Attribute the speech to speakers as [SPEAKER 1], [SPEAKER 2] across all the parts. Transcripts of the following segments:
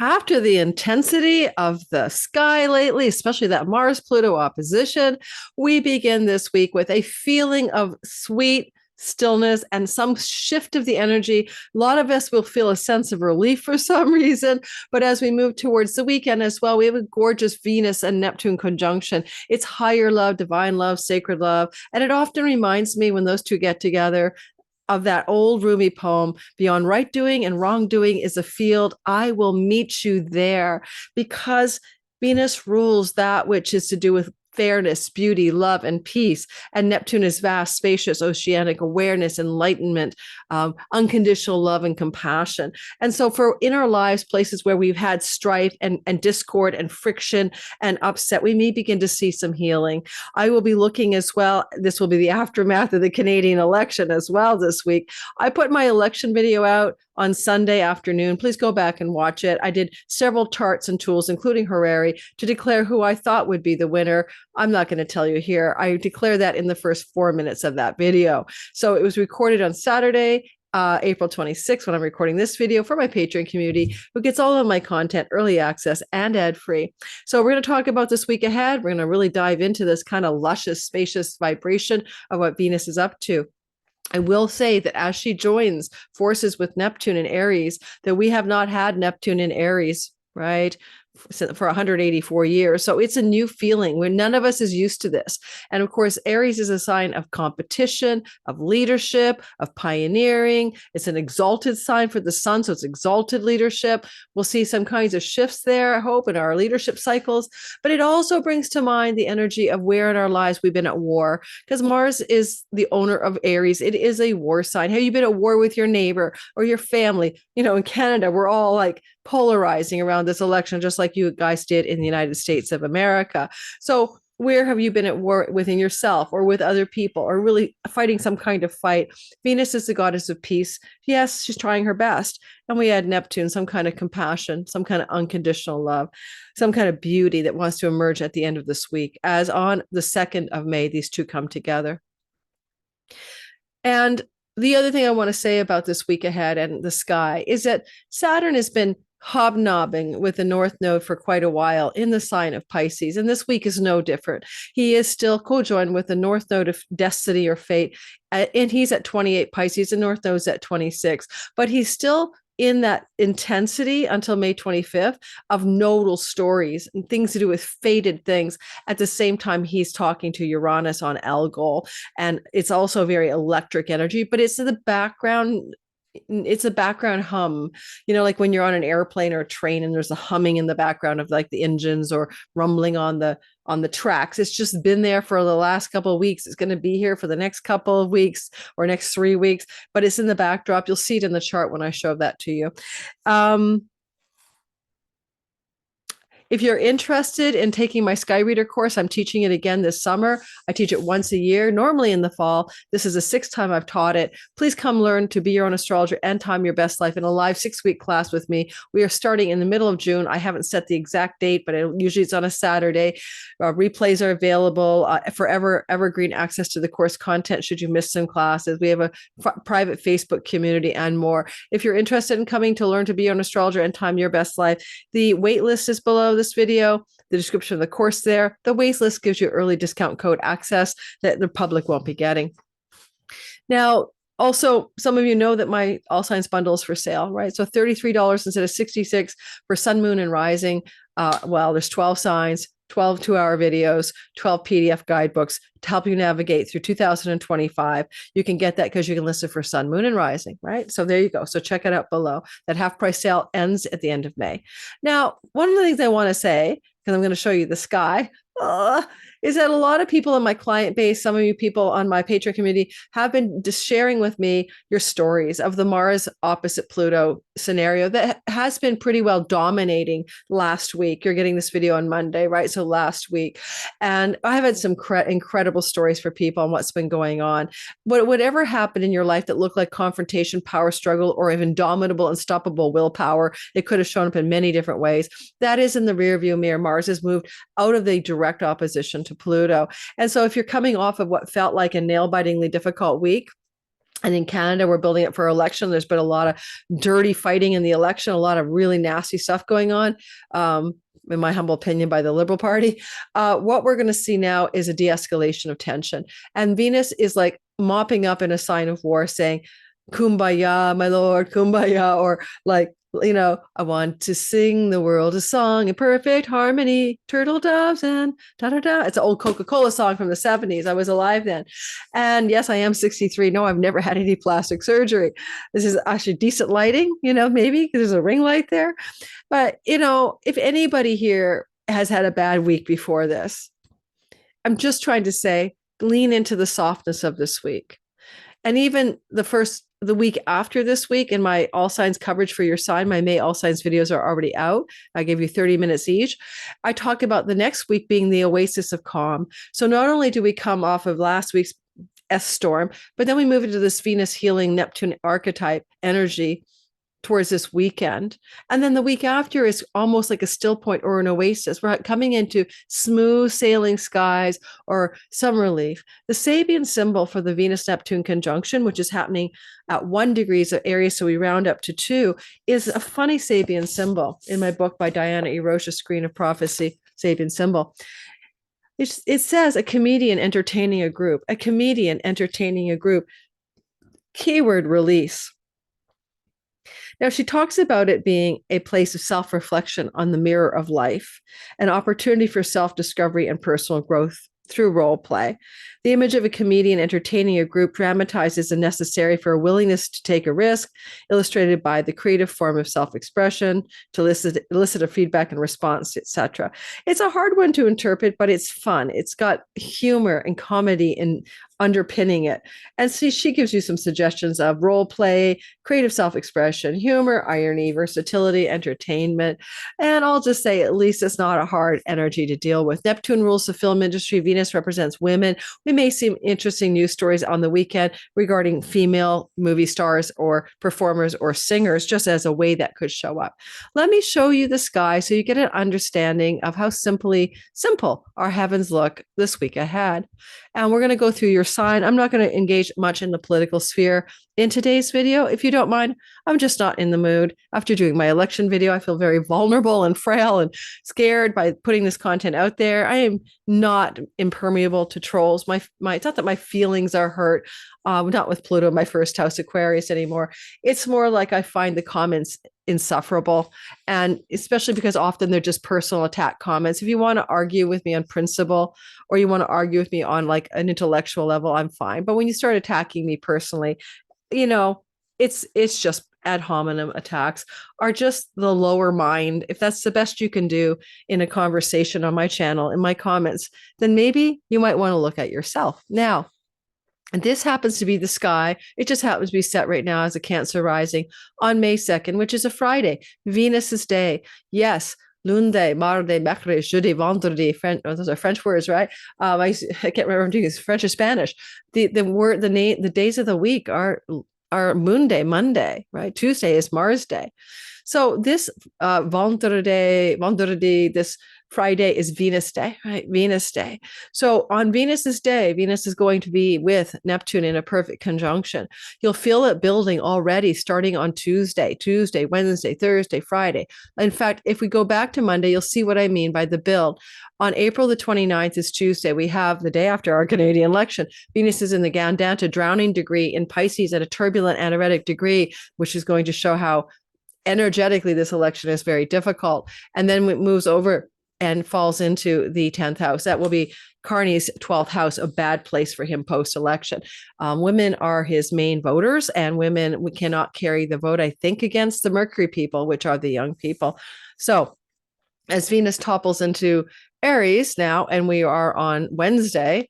[SPEAKER 1] After the intensity of the sky lately, especially that Mars Pluto opposition, we begin this week with a feeling of sweet stillness and some shift of the energy. A lot of us will feel a sense of relief for some reason, but as we move towards the weekend as well, we have a gorgeous Venus and Neptune conjunction. It's higher love, divine love, sacred love, and it often reminds me when those two get together of that old Rumi poem, beyond right doing and wrongdoing is a field. I will meet you there, because Venus rules that which is to do with fairness, beauty, love, and peace. And Neptune is vast, spacious, oceanic awareness, enlightenment, unconditional love, and compassion. And so, for in our lives, places where we've had strife and discord and friction and upset, we may begin to see some healing. I will be looking as well. This will be the aftermath of the Canadian election as well this week. I put my election video out on Sunday afternoon. Please go back and watch it. I did several charts and tools, including Horary, to declare who I thought would be the winner. I'm not going to tell you here. I declare that in the first 4 minutes of that video. So it was recorded on Saturday, April 26th, when I'm recording this video for my Patreon community, who gets all of my content, early access and ad-free. So we're going to talk about this week ahead. We're going to really dive into this kind of luscious, spacious vibration of what Venus is up to. I will say that as she joins forces with Neptune in Aries, that we have not had Neptune in Aries, right, for 184 years. So it's a new feeling where none of us is used to this. And of course, Aries is a sign of competition, of leadership, of pioneering. It's an exalted sign for the sun, so it's exalted leadership. We'll see some kinds of shifts there, I hope, in our leadership cycles. But it also brings to mind the energy of where in our lives we've been at war, because Mars is the owner of Aries. It is a war sign. Have you been at war with your neighbor or your family? You know, in Canada, we're all like polarizing around this election, just like you guys did in the United States of America. So where have you been at war within yourself or with other people, or really fighting some kind of fight? Venus is the goddess of peace. Yes, she's trying her best. And we add Neptune, some kind of compassion, some kind of unconditional love, some kind of beauty that wants to emerge at the end of this week, as on the 2nd of May, these two come together. And the other thing I want to say about this week ahead and the sky is that Saturn has been hobnobbing with the North Node for quite a while in the sign of Pisces. And this week is no different. He is still co-joined with the North Node of destiny or fate. And he's at 28 Pisces, the North Node's at 26. But he's still in that intensity until May 25th of nodal stories and things to do with fated things. At the same time, he's talking to Uranus on Algol. And it's also very electric energy, but it's in the background. It's a background hum, you know, like when you're on an airplane or a train and there's a humming in the background of like the engines or rumbling on the tracks. It's just been there for the last couple of weeks. It's going to be here for the next couple of weeks or next 3 weeks, but it's in the backdrop. You'll see it in the chart when I show that to you. If you're interested in taking my Sky Reader course, I'm teaching it again this summer. I teach it once a year, normally in the fall. This is the 6th time I've taught it. Please come learn to be your own astrologer and time your best life in a live 6-week class with me. We are starting in the middle of June. I haven't set the exact date, but usually it's on a Saturday. Replays are available, forever evergreen access to the course content should you miss some classes. We have a private Facebook community and more. If you're interested in coming to learn to be your own astrologer and time your best life, the wait list is below this video, the description of the course there. The wait list gives you early discount code access that the public won't be getting. Now, also, some of you know that my All Signs bundle is for sale, right? So $33 instead of $66 for Sun, Moon, and Rising. There's 12 signs, 12 2-hour videos, 12 PDF guidebooks to help you navigate through 2025. You can get that because you can list it for Sun, Moon, and Rising, right? So there you go. So check it out below. That half price sale ends at the end of May. Now, one of the things I want to say, because I'm going to show you the sky, is that a lot of people in my client base, some of you people on my Patreon community, have been just sharing with me your stories of the Mars opposite Pluto scenario that has been pretty well dominating last week. You're getting this video on Monday, right? So last week. And I've had some incredible stories for people on what's been going on. Whatever happened in your life that looked like confrontation, power struggle, or indomitable, unstoppable willpower, it could have shown up in many different ways. That is in the rearview mirror. Mars has moved out of the direct opposition to Pluto. And so if you're coming off of what felt like a nail-bitingly difficult week, And in Canada, we're building up for election. There's been a lot of dirty fighting in the election, a lot of really nasty stuff going on, in my humble opinion, by the Liberal Party. What we're going to see now is a de-escalation of tension. And Venus is like mopping up in a sign of war, saying, "Kumbaya, my lord, kumbaya," or like, "I want to sing the world a song in perfect harmony, turtle doves and da da da." It's an old Coca-Cola song from the 70s. I was alive then. And yes, I am 63. No, I've never had any plastic surgery. This is actually decent lighting, maybe because there's a ring light there. But, if anybody here has had a bad week before this, I'm just trying to say, lean into the softness of this week. And even the week after this week, in my all signs coverage for your sign, my May all signs videos are already out. I gave you 30 minutes each. I talk about the next week being the oasis of calm. So not only do we come off of last week's S storm, but then we move into this Venus healing Neptune archetype energy towards this weekend. And then the week after is almost like a still point or an oasis. We're coming into smooth sailing skies or some relief. The Sabian symbol for the Venus-Neptune conjunction, which is happening at 1 degree of Aries, so we round up to 2, is a funny Sabian symbol. In my book by Diana E. Roche, A Screen of Prophecy, Sabian symbol. It says a comedian entertaining a group, keyword release. Now, she talks about it being a place of self-reflection on the mirror of life, an opportunity for self-discovery and personal growth through role play. The image of a comedian entertaining a group dramatizes the necessary for a willingness to take a risk, illustrated by the creative form of self-expression, to elicit a feedback and response, etc. It's a hard one to interpret, but it's fun. It's got humor and comedy in underpinning it. And she gives you some suggestions of role play, creative self-expression, humor, irony, versatility, entertainment. And I'll just say, at least it's not a hard energy to deal with. Neptune rules the film industry. Venus represents women. We may see interesting news stories on the weekend regarding female movie stars or performers or singers, just as a way that could show up. Let me show you the sky so you get an understanding of how simple our heavens look this week ahead. And we're going to go through your sign. I'm not going to engage much in the political sphere in today's video. If you don't mind, I'm just not in the mood. After doing my election video, I feel very vulnerable and frail and scared by putting this content out there. I am not impermeable to trolls. It's not that my feelings are hurt. Not with Pluto, my first house Aquarius anymore. It's more like I find the comments insufferable, and especially because often they're just personal attack comments. If you want to argue with me on principle, or you want to argue with me on like an intellectual level, I'm fine. But when you start attacking me personally, it's just ad hominem attacks, are just the lower mind. If that's the best you can do in a conversation on my channel, in my comments, then maybe you might want to look at yourself. Now, and this happens to be the sky. It just happens to be set right now as a Cancer rising on May 2nd, which is a Friday, Venus's day. Yes, lundi, mardi, mercredi, jeudi, vendredi. Those are French words, right? I can't remember if I'm doing this French or Spanish. The days of the week are Moon Day, Monday, right? Tuesday is Mars Day. So this vendredi, this Friday is Venus Day, right? Venus Day. So on Venus's day, Venus is going to be with Neptune in a perfect conjunction. You'll feel it building already starting on Tuesday, Wednesday, Thursday, Friday. In fact, if we go back to Monday, you'll see what I mean by the build. On April the 29th is Tuesday. We have the day after our Canadian election. Venus is in the Gandanta drowning degree in Pisces at a turbulent anaretic degree, which is going to show how energetically this election is very difficult. And then it moves over and falls into the 10th house. That will be Carney's 12th house, a bad place for him post-election. Women are his main voters, and we cannot carry the vote, I think, against the Mercury people, which are the young people. So as Venus topples into Aries now, and we are on Wednesday,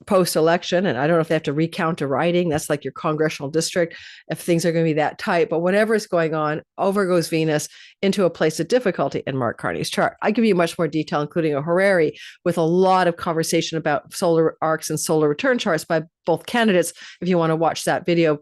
[SPEAKER 1] post-election, and I don't know if they have to recount a riding. That's like your congressional district, if things are going to be that tight. But whatever is going on, over goes Venus into a place of difficulty in Mark Carney's chart. I give you much more detail, including a Horary, with a lot of conversation about solar arcs and solar return charts by both candidates, if you want to watch that video.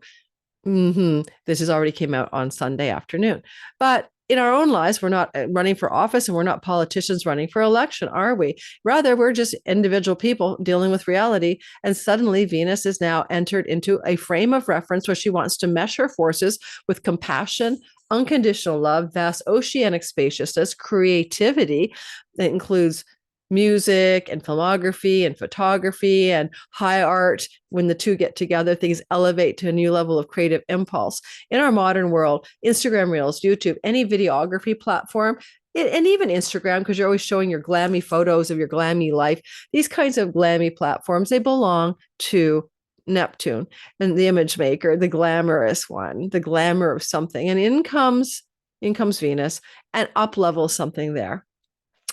[SPEAKER 1] This has already came out on Sunday afternoon. But in our own lives, we're not running for office and we're not politicians running for election, are we? Rather, we're just individual people dealing with reality. And suddenly Venus is now entered into a frame of reference where she wants to mesh her forces with compassion, unconditional love, vast oceanic spaciousness, creativity that includes music and filmography and photography and high art. When the two get together, things elevate to a new level of creative impulse. In our modern world, Instagram Reels, YouTube, any videography platform, and even Instagram, because you're always showing your glammy photos of your glammy life, these kinds of glammy platforms, they belong to Neptune and the image maker, the glamorous one, the glamour of something. And in comes Venus and up levels something there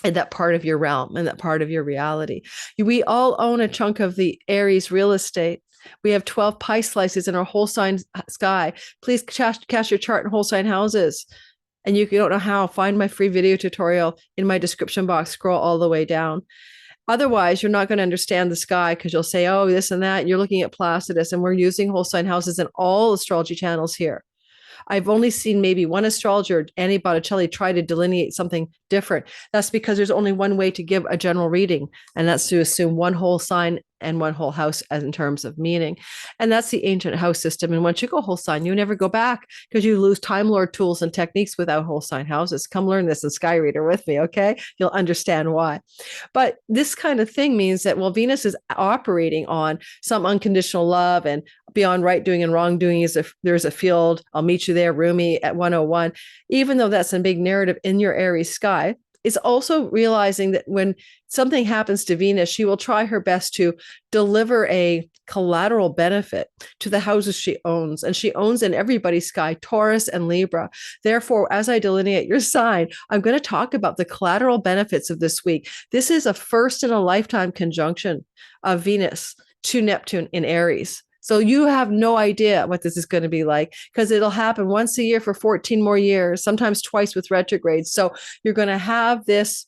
[SPEAKER 1] in that part of your realm and that part of your reality. We all own a chunk of the Aries real estate. We have 12 pie slices in our whole sign sky. Please cast your chart in whole sign houses. And you don't know how, find my free video tutorial in my description box, scroll all the way down. Otherwise, you're not going to understand the sky because you'll say, oh, this and that. You're looking at Placidus, and we're using whole sign houses in all astrology channels here. I've only seen maybe one astrologer, Annie Botticelli, try to delineate something different. That's because there's only one way to give a general reading, and that's to assume one whole sign and one whole house as in terms of meaning. And that's the ancient house system. And once you go whole sign, you never go back because you lose Time Lord tools and techniques without whole sign houses. Come learn this in Sky Reader with me, okay? You'll understand why. But this kind of thing means that, well, Venus is operating on some unconditional love, and beyond right doing and wrong doing is if there's a field, I'll meet you there, Rumi at 101. Even though that's a big narrative in your Aries sky, it's also realizing that when something happens to Venus, she will try her best to deliver a collateral benefit to the houses she owns. And she owns in everybody's sky, Taurus and Libra. Therefore, as I delineate your sign, I'm going to talk about the collateral benefits of this week. This is a first in a lifetime conjunction of Venus to Neptune in Aries. So you have no idea what this is going to be like because it'll happen once a year for 14 more years, sometimes twice with retrogrades. So you're going to have this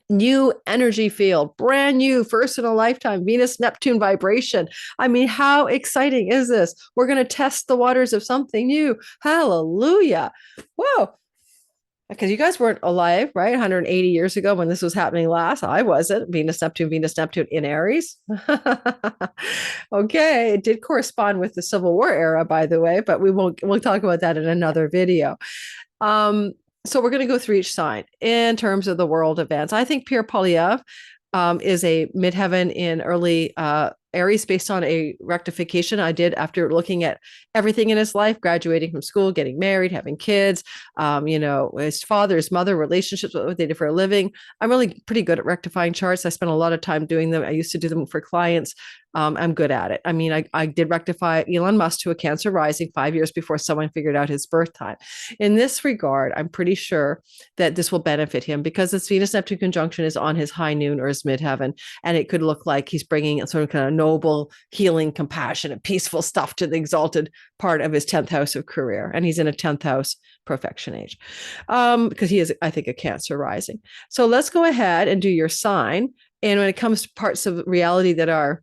[SPEAKER 1] new energy field, brand new, first in a lifetime, Venus Neptune vibration. I mean, how exciting is this? We're going to test the waters of something new. Hallelujah. Whoa. Because you guys weren't alive, right? 180 years ago when this was happening last. I wasn't. Venus, Neptune in Aries. Okay. It did correspond with the Civil War era, by the way, but we'll talk about that in another video. So we're going to go through each sign in terms of the world events. I think Pierre Poilievre is a midheaven in early Aries based on a rectification I did after looking at everything in his life, graduating from school, getting married, having kids, his father, his mother, relationships, what they did for a living. I'm really pretty good at rectifying charts. I spent a lot of time doing them. I used to do them for clients. I'm good at it. I mean, I did rectify Elon Musk to a Cancer rising 5 years before someone figured out his birth time. In this regard, I'm pretty sure that this will benefit him because this Venus-Neptune conjunction is on his high noon or his midheaven, and it could look like he's bringing a sort of kind of noble, healing, compassionate, peaceful stuff to the exalted part of his 10th house of career. And he's in a 10th house perfection age because he is, I think, a Cancer rising. So let's go ahead and do your sign. And when it comes to parts of reality that are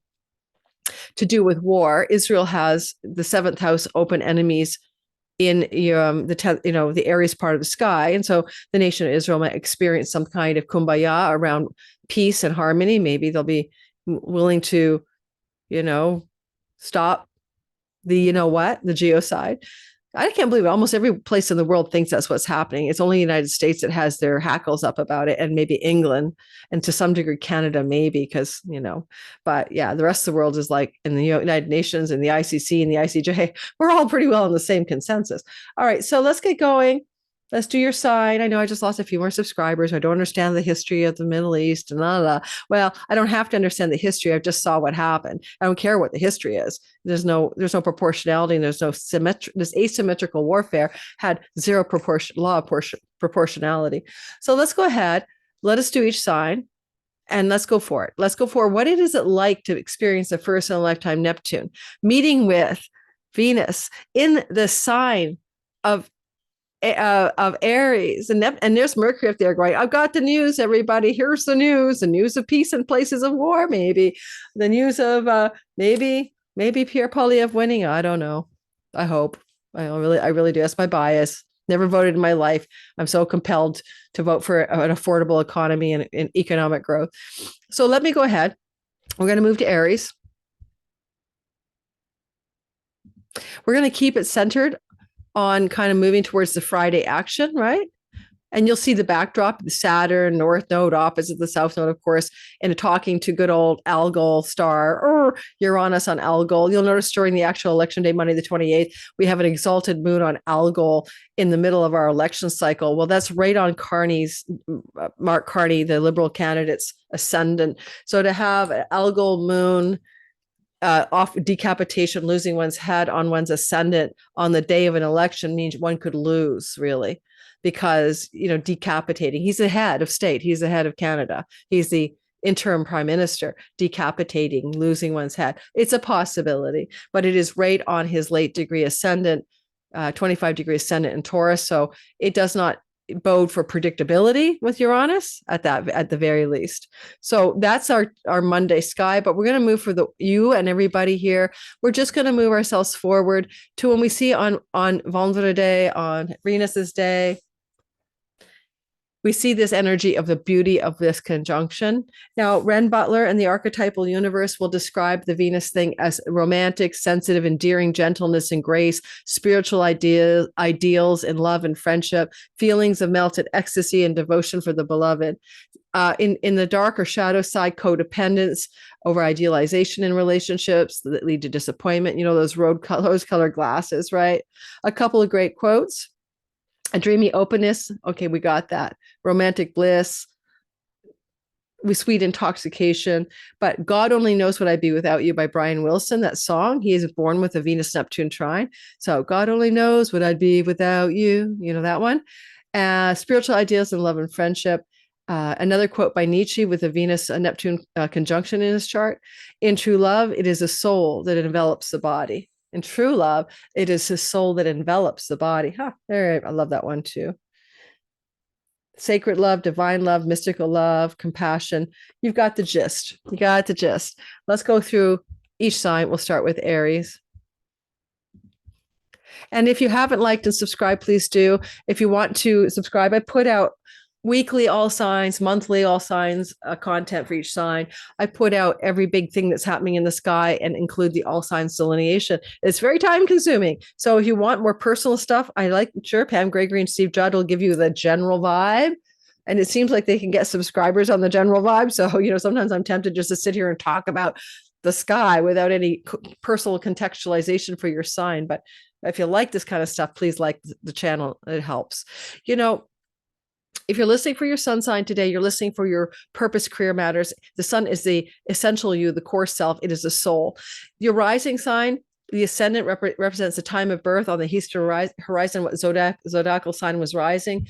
[SPEAKER 1] to do with war, Israel has the 7th house open enemies in the Aries part of the sky. And so the nation of Israel might experience some kind of kumbaya around peace and harmony. Maybe they'll be willing to, stop the geocide. I can't believe it. Almost every place in the world thinks that's what's happening. It's only the United States that has their hackles up about it, and maybe England, and to some degree Canada, maybe because, but yeah, the rest of the world is like in the United Nations and the ICC and the ICJ. We're all pretty well in the same consensus. All right, so let's get going. Let's do your sign. I know I just lost a few more subscribers. I don't understand the history of the Middle East and blah, blah. Well, I don't have to understand the history. I just saw what happened. I don't care what the history is. There's no proportionality, and there's no this asymmetrical warfare had zero law of proportionality. So let's go ahead. Let us do each sign. And let's go for it. Let's go for what it is like to experience the first in a lifetime Neptune, meeting with Venus in the sign of Aries, and there's Mercury up there going, I've got the news, everybody. Here's the news of peace in places of war. Maybe the news of maybe Pierre Poilievre winning. I don't know. I hope. I really do. That's my bias. Never voted in my life. I'm so compelled to vote for an affordable economy and economic growth. So let me go ahead. We're going to move to Aries. We're going to keep it centered on kind of moving towards the Friday action, right? And you'll see the backdrop, the Saturn, North Node opposite the South Node, of course, and talking to good old Algol star or Uranus on Algol. You'll notice during the actual election day, Monday the 28th, we have an exalted moon on Algol in the middle of our election cycle. Well, that's right on Carney's, Mark Carney, the Liberal candidate's ascendant. So to have an Algol moon off decapitation, losing one's head on one's ascendant on the day of an election means one could lose, really, because, decapitating. He's the head of state. He's the head of Canada. He's the interim prime minister. Decapitating, losing one's head. It's a possibility, but it is right on his late degree ascendant, 25-degree ascendant in Taurus. So it does not bode for predictability with Uranus at the very least. So that's our Monday sky, but we're going to move for you and everybody here. We're just going to move ourselves forward to when we see on Vendredi, on Venus's day, we see this energy of the beauty of this conjunction. Now, Renn Butler and the Archetypal universe will describe the Venus thing as romantic, sensitive, endearing gentleness and grace, spiritual ideals in love and friendship, feelings of melted ecstasy and devotion for the beloved. In the dark or shadow side, codependence, over idealization in relationships that lead to disappointment. Those rose-colored glasses, right? A couple of great quotes. A dreamy openness. Okay, we got that. Romantic bliss. We sweet intoxication. But God Only Knows What I'd Be Without You by Brian Wilson. That song. He is born with a Venus-Neptune trine. So God only knows what I'd be without you. That one. Spiritual ideals in love and friendship. Another quote by Nietzsche with a Venus-Neptune conjunction in his chart. In true love, it is a soul that envelops the body. In true love, it is his soul that envelops the body. I love that one too. Sacred love, divine love, mystical love, compassion. You've got the gist. Let's go through each sign. We'll start with Aries. And if you haven't liked and subscribed, please do. If you want to subscribe, I put out weekly all signs, monthly all signs content for each sign. I put out every big thing that's happening in the sky and include the all signs delineation. It's very time consuming. So if you want more personal stuff, sure, Pam Gregory and Steve Judd will give you the general vibe. And it seems like they can get subscribers on the general vibe. So, sometimes I'm tempted just to sit here and talk about the sky without any personal contextualization for your sign. But if you like this kind of stuff, please like the channel. It helps. If you're listening for your sun sign today, you're listening for your purpose, career matters. The sun is the essential you, the core self. It is the soul. Your rising sign, the ascendant represents the time of birth on the eastern horizon, what zodiacal sign was rising.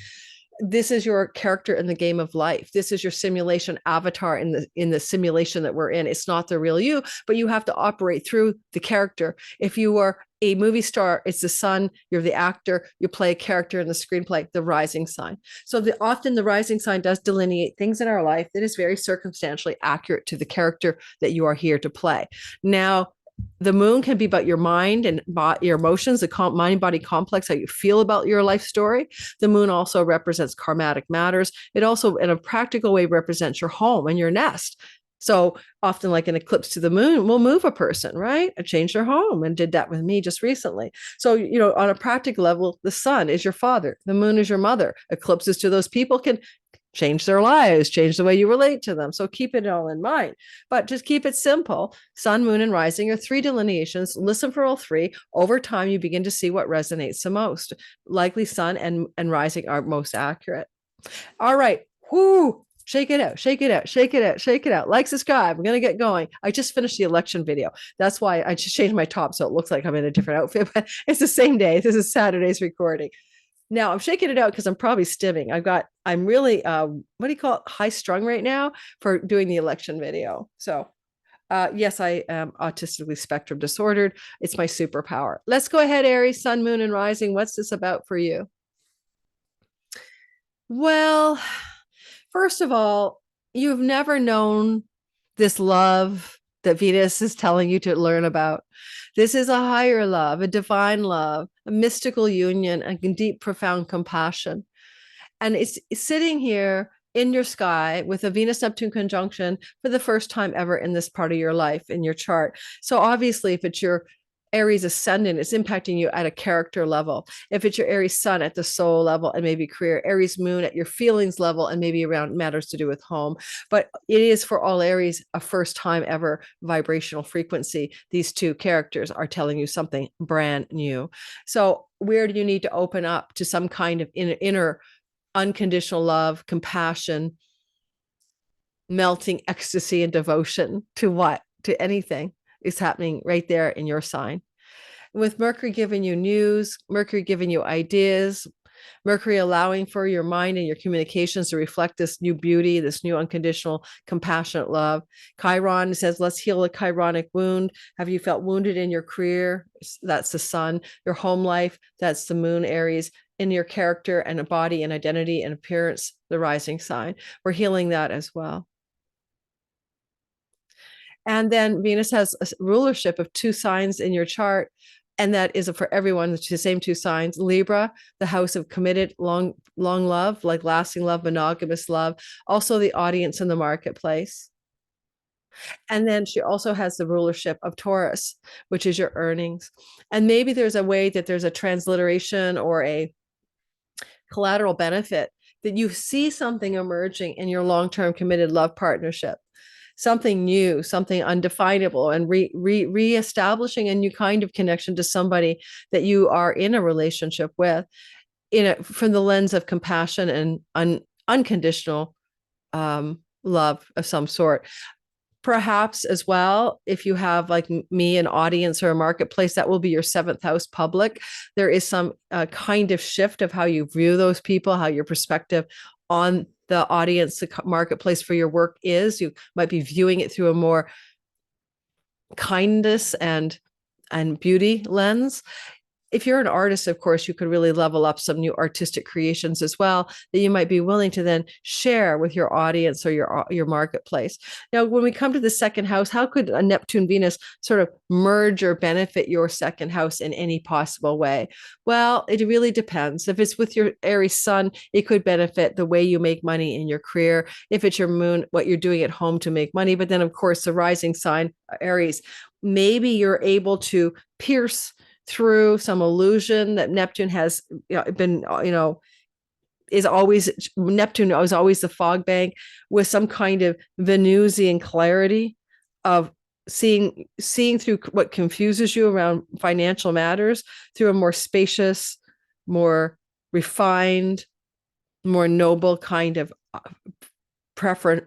[SPEAKER 1] This is your character in the game of life. This is your simulation avatar in the simulation that we're in. It's not the real you, but you have to operate through the character. If you are a movie star, it's the sun, you're the actor, you play a character in the screenplay, the rising sign. So often the rising sign does delineate things in our life that is very circumstantially accurate to the character that you are here to play. Now, the moon can be about your mind and your emotions, the mind-body complex, how you feel about your life story. The moon also represents karmatic matters. It also, in a practical way, represents your home and your nest. So often, like an eclipse to the moon will move a person, right? I changed their home and did that with me just recently. So, on a practical level, the sun is your father. The moon is your mother. Eclipses to those people can change their lives, change the way you relate to them. So keep it all in mind, but just keep it simple. Sun, moon, and rising are three delineations. Listen for all three. Over time, you begin to see what resonates the most. Likely sun and rising are most accurate. All right. Whoo. Shake it out, shake it out, shake it out, shake it out. Like, subscribe. I'm going to get going. I just finished the election video. That's why I just changed my top so it looks like I'm in a different outfit, but it's the same day. This is Saturday's recording. Now I'm shaking it out because I'm probably stimming. I'm really, what do you call it? High strung right now for doing the election video. So yes, I am autistically spectrum disordered. It's my superpower. Let's go ahead, Aries, sun, moon, and rising. What's this about for you? Well, first of all, you've never known this love that Venus is telling you to learn about. This is a higher love, a divine love, a mystical union, a deep, profound compassion. And it's sitting here in your sky with a Venus-Neptune conjunction for the first time ever in this part of your life, in your chart. So obviously, if it's your Aries ascendant, it's impacting you at a character level. If it's your Aries sun at the soul level and maybe career, Aries moon at your feelings level and maybe around matters to do with home. But it is for all Aries a first time ever vibrational frequency. These two characters are telling you something brand new. So where do you need to open up to some kind of inner unconditional love, compassion, melting ecstasy and devotion to what? To anything is happening right there in your sign. With Mercury giving you news, Mercury giving you ideas, Mercury allowing for your mind and your communications to reflect this new beauty, this new unconditional, compassionate love. Chiron says, let's heal a chironic wound. Have you felt wounded in your career? That's the sun. Your home life, that's the moon, Aries. In your character and a body and identity and appearance, the rising sign. We're healing that as well. And then Venus has a rulership of 2 signs in your chart. And that is for everyone, the same 2 signs. Libra, the house of committed, long love, like lasting love, monogamous love. Also the audience in the marketplace. And then she also has the rulership of Taurus, which is your earnings. And maybe there's a way that there's a transliteration or a collateral benefit that you see something emerging in your long-term committed love partnership. Something new, something undefinable, and reestablishing a new kind of connection to somebody that you are in a relationship with, from the lens of compassion and unconditional love of some sort. Perhaps as well, if you have like me, an audience or a marketplace, that will be your 7th house public. There is some kind of shift of how you view those people, how your perspective on the audience, the marketplace for your work is. You might be viewing it through a more kindness and beauty lens. If you're an artist, of course, you could really level up some new artistic creations as well that you might be willing to then share with your audience or your marketplace. Now, when we come to the 2nd house, how could a Neptune Venus sort of merge or benefit your 2nd house in any possible way? Well, it really depends. If it's with your Aries sun, it could benefit the way you make money in your career. If it's your moon, what you're doing at home to make money. But then, of course, the rising sign, Aries, maybe you're able to pierce through some illusion that Neptune has been, is always, Neptune is always the fog bank, with some kind of Venusian clarity of seeing through what confuses you around financial matters through a more spacious, more refined, more noble kind of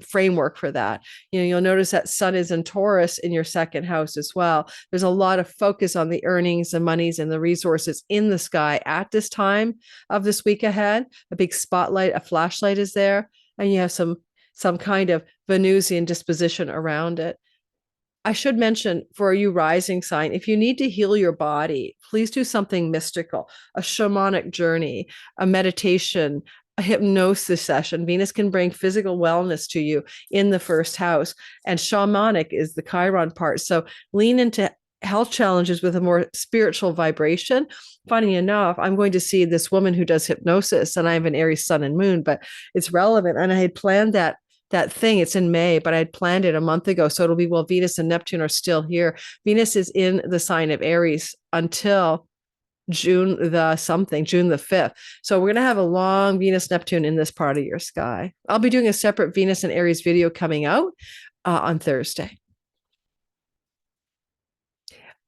[SPEAKER 1] framework for that. You'll notice that sun is in Taurus in your 2nd house as well. There's a lot of focus on the earnings, the monies, and the resources in the sky at this time of this week ahead. A big spotlight, a flashlight is there, and you have some kind of Venusian disposition around it. I should mention, for you rising sign, if you need to heal your body, please do something mystical, a shamanic journey, a meditation, a hypnosis session. Venus can bring physical wellness to you in the 1st house, and shamanic is the Chiron part. So lean into health challenges with a more spiritual vibration. Funny enough, I'm going to see this woman who does hypnosis, and I have an Aries sun and moon, but it's relevant. And I had planned that thing. It's in May, but I had planned it a month ago. So it'll be while Venus and Neptune are still here. Venus is in the sign of Aries until June the 5th. So we're going to have a long Venus Neptune in this part of your sky. I'll be doing a separate Venus and Aries video coming out on Thursday.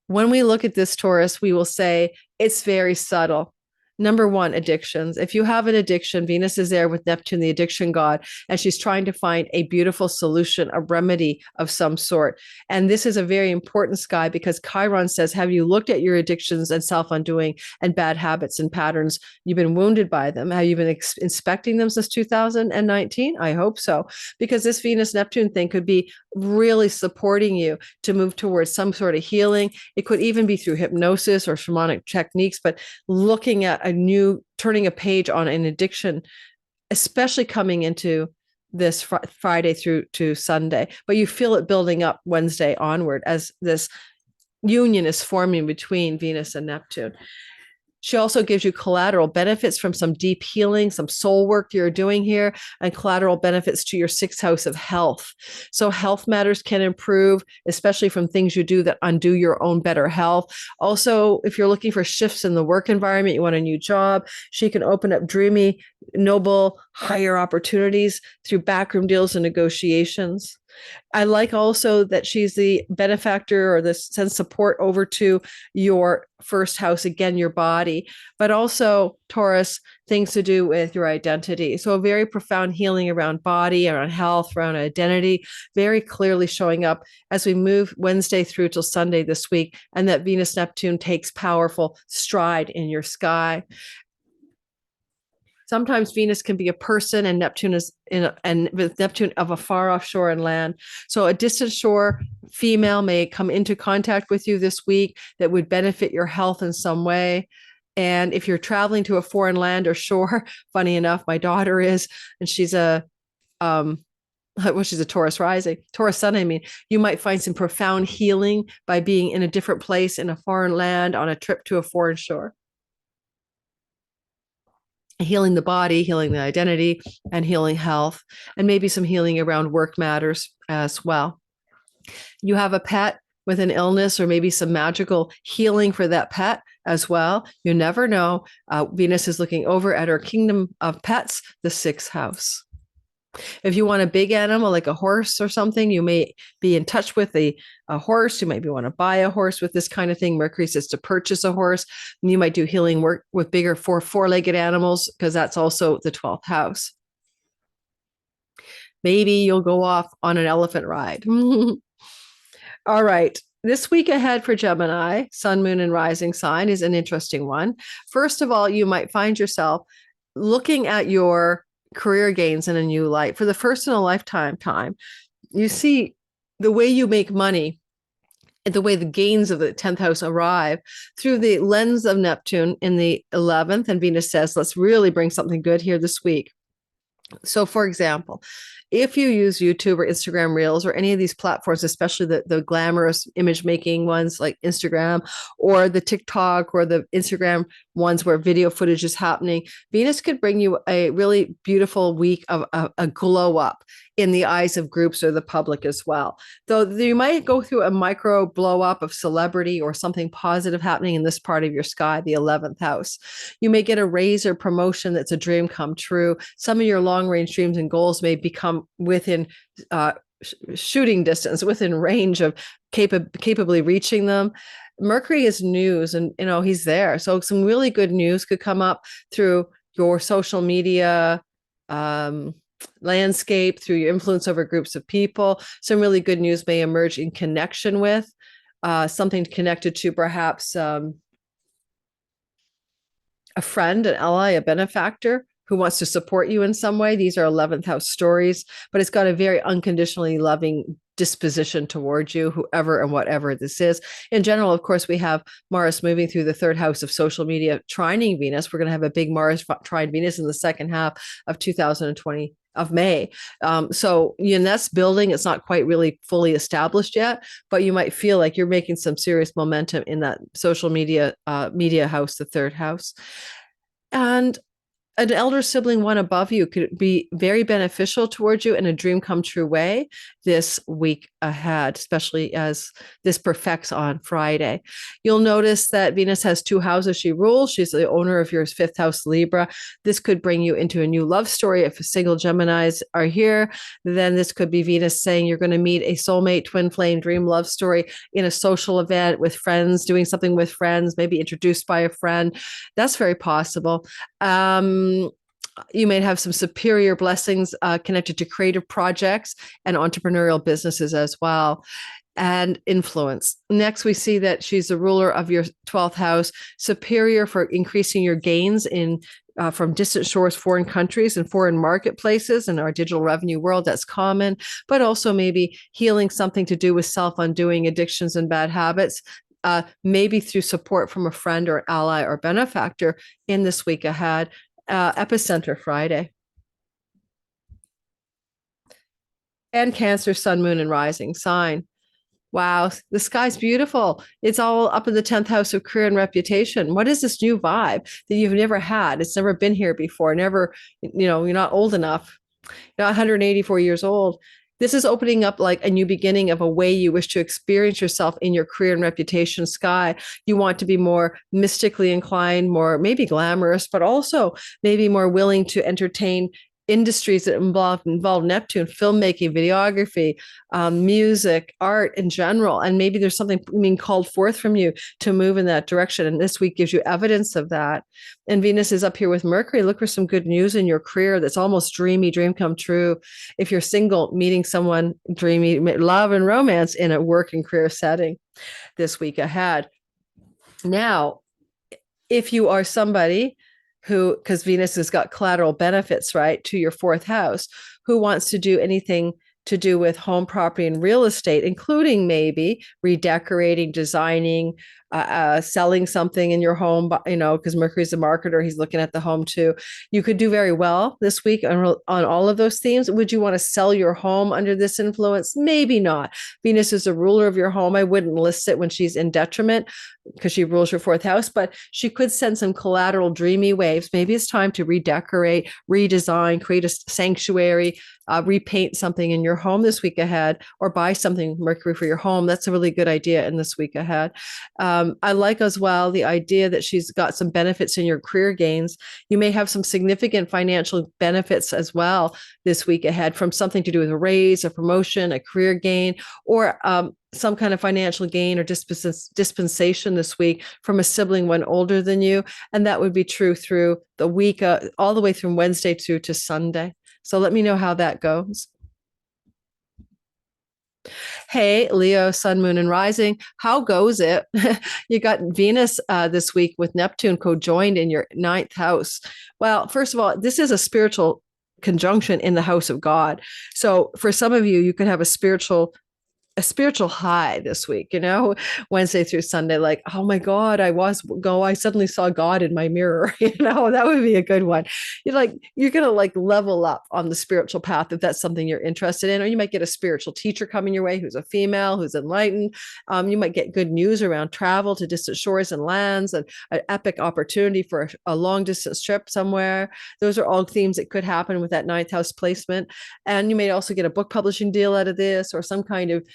[SPEAKER 1] When we look at this Taurus, we will say it's very subtle. Number 1, addictions. If you have an addiction, Venus is there with Neptune, the addiction god, and she's trying to find a beautiful solution, a remedy of some sort. And this is a very important sky because Chiron says, have you looked at your addictions and self-undoing and bad habits and patterns? You've been wounded by them. Have you been inspecting them since 2019? I hope so, because this Venus-Neptune thing could be really supporting you to move towards some sort of healing. It could even be through hypnosis or shamanic techniques, but looking at turning a page on an addiction, especially coming into this Friday through to Sunday. But you feel it building up Wednesday onward as this union is forming between Venus and Neptune. She also gives you collateral benefits from some deep healing, some soul work you're doing here, and collateral benefits to your sixth house of health. So health matters can improve, especially from things you do that undo your own better health. Also, if you're looking for shifts in the work environment, you want a new job, she can open up dreamy, noble, higher opportunities through backroom deals and negotiations. I like also that she's the benefactor or sends support over to your first house, again, your body, but also Taurus, things to do with your identity. So a very profound healing around body, around health, around identity, very clearly showing up as we move Wednesday through till Sunday this week, and that Venus Neptune takes powerful stride in your sky. Sometimes Venus can be a person, and Neptune is and with Neptune of a far off shore and land. So a distant shore female may come into contact with you this week that would benefit your health in some way. And if you're traveling to a foreign land or shore, funny enough, my daughter is, and she's a she's a Taurus rising, Taurus sun. I mean, you might find some profound healing by being in a different place in a foreign land on a trip to a foreign shore. Healing the body, healing the identity, and healing health, and maybe some healing around work matters as well. You have a pet with an illness, or maybe some magical healing for that pet as well. You never know. Venus is looking over at her kingdom of pets, the sixth house. If you want a big animal like a horse or something, you may be in touch with a horse. You might want to buy a horse with this kind of thing. Mercury says to purchase a horse. And you might do healing work with bigger four-legged animals, because that's also the 12th house. Maybe you'll go off on an elephant ride. All right. This week ahead for Gemini, sun, moon, and rising sign is an interesting one. First of all, you might find yourself looking at your career gains in a new light. For the first in a lifetime time, you see the way you make money and the way the gains of the 10th house arrive through the lens of Neptune in the 11th. And Venus says, let's really bring something good here this week. So, for example, if you use YouTube or Instagram Reels or any of these platforms, especially the glamorous image making ones like Instagram, or the TikTok or the Instagram ones where video footage is happening, Venus could bring you a really beautiful week of a glow up in the eyes of groups or the public as well. Though you might go through a micro blow up of celebrity or something positive happening in this part of your sky, the 11th house. You may get a raise or promotion that's a dream come true. Some of your long range dreams and goals may become within shooting distance, within range of capably reaching them. Mercury is news, and he's there. So some really good news could come up through your social media landscape, through your influence over groups of people. Some really good news may emerge in connection with something connected to perhaps a friend, an ally, a benefactor who wants to support you in some way. These are 11th house stories, but it's got a very unconditionally loving disposition towards you, whoever and whatever this is. In general, of course, we have Mars moving through the third house of social media, trining Venus. We're going to have a big Mars trine Venus in the second half of 2020 of May. So that's building. It's not quite really fully established yet, but you might feel like you're making some serious momentum in that social media house, the third house. And an elder sibling, one above you, could be very beneficial towards you in a dream come true way this week ahead, especially as this perfects on Friday. You'll notice that Venus has two houses she rules. She's the owner of your fifth house, Libra. This could bring you into a new love story. If single Geminis are here, then this could be Venus saying you're going to meet a soulmate, twin flame, dream love story in a social event with friends, doing something with friends, maybe introduced by a friend. That's very possible. You may have some superior blessings connected to creative projects and entrepreneurial businesses as well, and influence. Next, we see that she's the ruler of your 12th house, superior for increasing your gains in from distant shores, foreign countries, and foreign marketplaces. In our digital revenue world, that's common, but also maybe healing something to do with self-undoing addictions and bad habits. Maybe through support from a friend or ally or benefactor in this week ahead. Epicenter Friday. And Cancer, sun, moon, and rising sign. Wow, the sky's beautiful. It's all up in the 10th house of career and reputation. What is this new vibe that you've never had? It's never been here before. Never, you're not old enough. You're not 184 years old. This is opening up like a new beginning of a way you wish to experience yourself in your career and reputation sky. You want to be more mystically inclined, more maybe glamorous, but also maybe more willing to entertain industries that involve Neptune, filmmaking, videography, music, art in general. And maybe there's something being called forth from you to move in that direction. And this week gives you evidence of that. And Venus is up here with Mercury. Look for some good news in your career that's almost dreamy, dream come true. If you're single, meeting someone dreamy, love and romance in a work and career setting this week ahead. Now, if you are somebody who, because Venus has got collateral benefits, right, to your fourth house, who wants to do anything to do with home, property, and real estate, including maybe redecorating, designing, selling something in your home, because Mercury's a marketer, he's looking at the home too. You could do very well this week on all of those themes. Would you want to sell your home under this influence? Maybe not. Venus is a ruler of your home. I wouldn't list it when she's in detriment because she rules your fourth house, but she could send some collateral dreamy waves. Maybe it's time to redecorate, redesign, create a sanctuary, repaint something in your home this week ahead, or buy something, Mercury, for your home. That's a really good idea in this week ahead. I like as well the idea that she's got some benefits in your career gains. You may have some significant financial benefits as well this week ahead from something to do with a raise, a promotion, a career gain, or some kind of financial gain or dispensation this week from a sibling, one older than you. And that would be true through the week, all the way from Wednesday to Sunday. So let me know how that goes. Hey, Leo, sun, moon, and rising. How goes it? You got Venus this week with Neptune co-joined in your ninth house. Well, first of all, this is a spiritual conjunction in the house of God. So for some of you, you could have a spiritual high this week, Wednesday through Sunday, like, oh my God, I suddenly saw God in my mirror, that would be a good one. You're going to level up on the spiritual path if that's something you're interested in, or you might get a spiritual teacher coming your way who's a female, who's enlightened. You might get good news around travel to distant shores and lands and an epic opportunity for a long distance trip somewhere. Those are all themes that could happen with that ninth house placement. And you may also get a book publishing deal out of this, or some kind of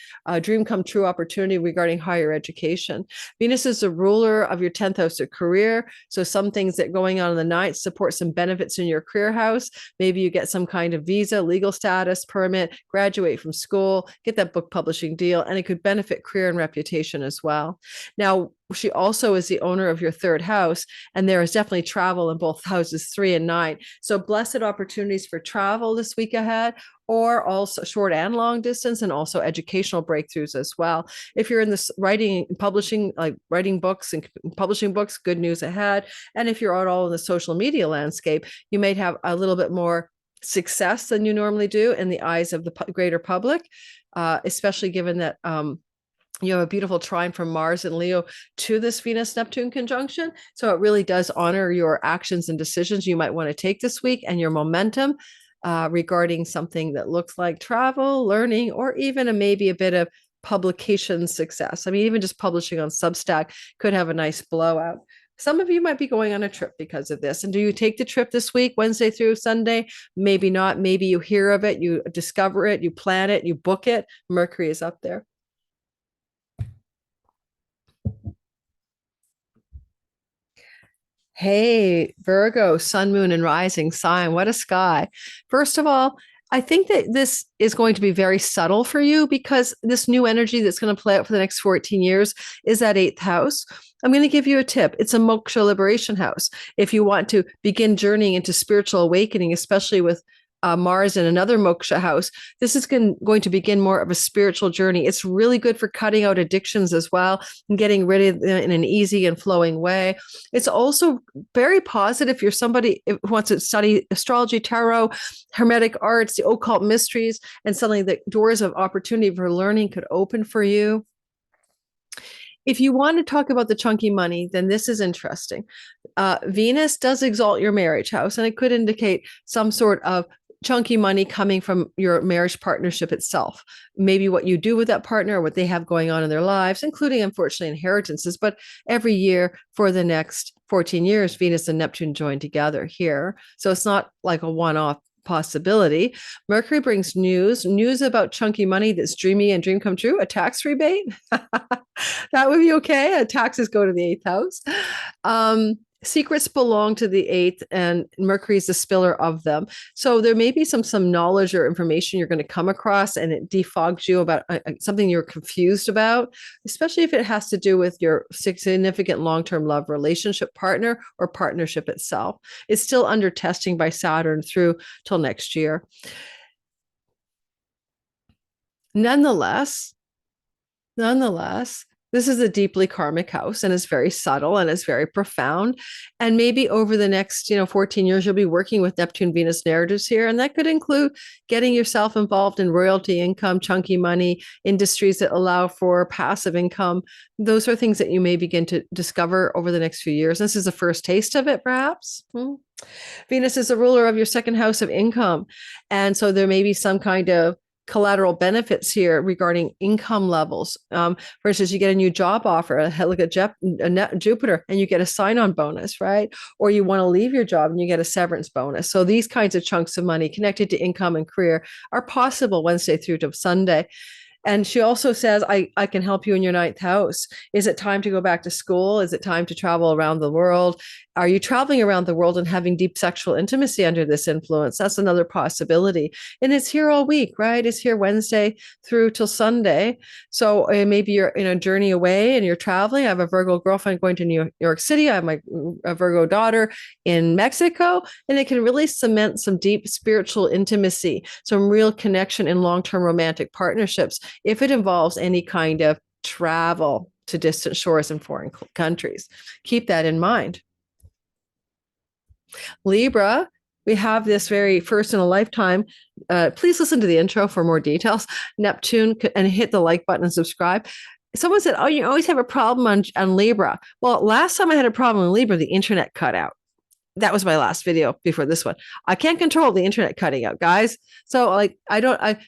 [SPEAKER 1] dream come true opportunity regarding higher education. Venus is the ruler of your 10th house of career. So some things that going on in the ninth support some benefits in your career house. Maybe you get some kind of visa, legal status, permit, graduate from school, get that book publishing deal, and it could benefit career and reputation as well. Now, she also is the owner of your third house, and there is definitely travel in both houses 3 and 9. So blessed opportunities for travel this week ahead, or also short and long distance, and also educational breakthroughs as well. If you're in this writing and publishing, like writing books and publishing books, good news ahead. And if you're at all in the social media landscape, you may have a little bit more success than you normally do in the eyes of the greater public, especially given that you have a beautiful trine from Mars and Leo to this Venus-Neptune conjunction. So it really does honor your actions and decisions you might want to take this week and your momentum regarding something that looks like travel, learning, or even maybe a bit of publication success. I mean, even just publishing on Substack could have a nice blowout. Some of you might be going on a trip because of this. And do you take the trip this week, Wednesday through Sunday? Maybe not. Maybe you hear of it, you discover it, you plan it, you book it. Mercury is up there. Hey, Virgo, sun, moon, and rising sign. What a sky. First of all, I think that this is going to be very subtle for you because this new energy that's going to play out for the next 14 years is that 8th house. I'm going to give you a tip. It's a moksha liberation house. If you want to begin journeying into spiritual awakening, especially with Mars in another moksha house, this is going to begin more of a spiritual journey. It's really good for cutting out addictions as well and getting rid of them in an easy and flowing way. It's also very positive if you're somebody who wants to study astrology, tarot, hermetic arts, the occult mysteries, and suddenly the doors of opportunity for learning could open for you. If you want to talk about the chunky money, then this is interesting. Venus does exalt your marriage house, and it could indicate some sort of chunky money coming from your marriage partnership itself. Maybe what you do with that partner or what they have going on in their lives, including, unfortunately, inheritances. But every year for the next 14 years, Venus and Neptune join together here. So it's not like a one-off possibility. Mercury brings news about chunky money that's dreamy and dream come true, a tax rebate. That would be okay. Taxes go to the eighth house. Secrets belong to the eighth, and Mercury is the spiller of them. So there may be some knowledge or information you're going to come across, and it defogs you about something you're confused about, especially if it has to do with your significant long-term love relationship partner or partnership itself. It's still under testing by Saturn through till next year. Nonetheless, this is a deeply karmic house, and it's very subtle and it's very profound. And maybe over the next, 14 years, you'll be working with Neptune Venus narratives here. And that could include getting yourself involved in royalty income, chunky money, industries that allow for passive income. Those are things that you may begin to discover over the next few years. This is the first taste of it, perhaps. Venus is the ruler of your second house of income. And so there may be some kind of collateral benefits here regarding income levels. For instance, you get a new job offer, look at Jupiter, and you get a sign-on bonus, right? Or you want to leave your job and you get a severance bonus. So these kinds of chunks of money connected to income and career are possible Wednesday through to Sunday. And she also says, I can help you in your ninth house. Is it time to go back to school? Is it time to travel around the world? Are you traveling around the world and having deep sexual intimacy under this influence? That's another possibility. And it's here all week, right? It's here Wednesday through till Sunday. So maybe you're in a journey away and you're traveling. I have a Virgo girlfriend going to New York City. I have a Virgo daughter in Mexico, and it can really cement some deep spiritual intimacy, some real connection in long-term romantic partnerships if it involves any kind of travel to distant shores and foreign countries. Keep that in mind. Libra, we have this very first in a lifetime. Please listen to the intro for more details. Neptune, and hit the like button and subscribe. Someone said, oh, you always have a problem on Libra. Well, last time I had a problem in Libra, the internet cut out. That was my last video before this one. I can't control the internet cutting out, guys. So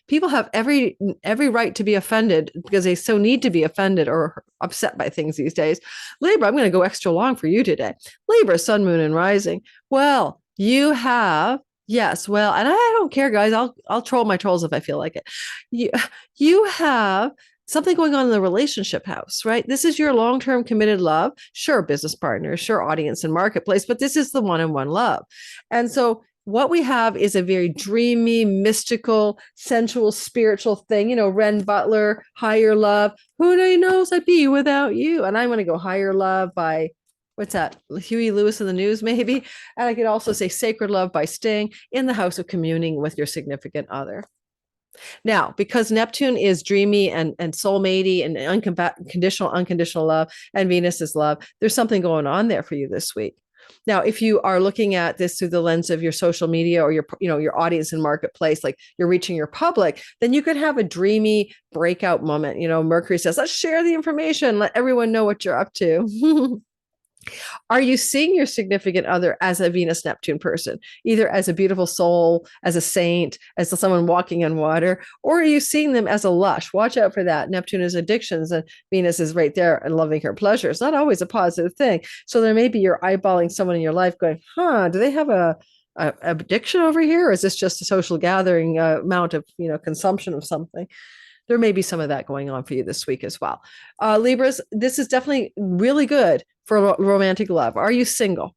[SPEAKER 1] people have every right to be offended because they so need to be offended or upset by things these days. Libra, I'm going to go extra long for you today. Libra, sun, moon, and rising. Well, you have, yes, well, and I don't care, guys. I'll troll my trolls if I feel like it. You have something going on in the relationship house, right? This is your long-term committed love. Sure, business partners, sure, audience and marketplace, but this is the one-on-one love. And so what we have is a very dreamy, mystical, sensual, spiritual thing. Renn, Butler, Higher Love. Who knows I'd be without you? And I'm going to go Higher Love by, what's that? Huey Lewis in the News, maybe. And I could also say Sacred Love by Sting, in the house of communing with your significant other. Now, because Neptune is dreamy and soulmatey and unconditional love, and Venus is love, there's something going on there for you this week. Now, if you are looking at this through the lens of your social media or your audience and marketplace, like you're reaching your public, then you could have a dreamy breakout moment. Mercury says, let's share the information, let everyone know what you're up to. Are you seeing your significant other as a Venus Neptune person, either as a beautiful soul, as a saint, as someone walking on water, or are you seeing them as a lush? Watch out for that. Neptune is addictions and Venus is right there and loving her pleasure. It's not always a positive thing. So there may be you're eyeballing someone in your life going, do they have a addiction over here? Or is this just a social gathering amount of, consumption of something? There may be some of that going on for you this week as well. Libras, this is definitely really good for romantic love. Are you single?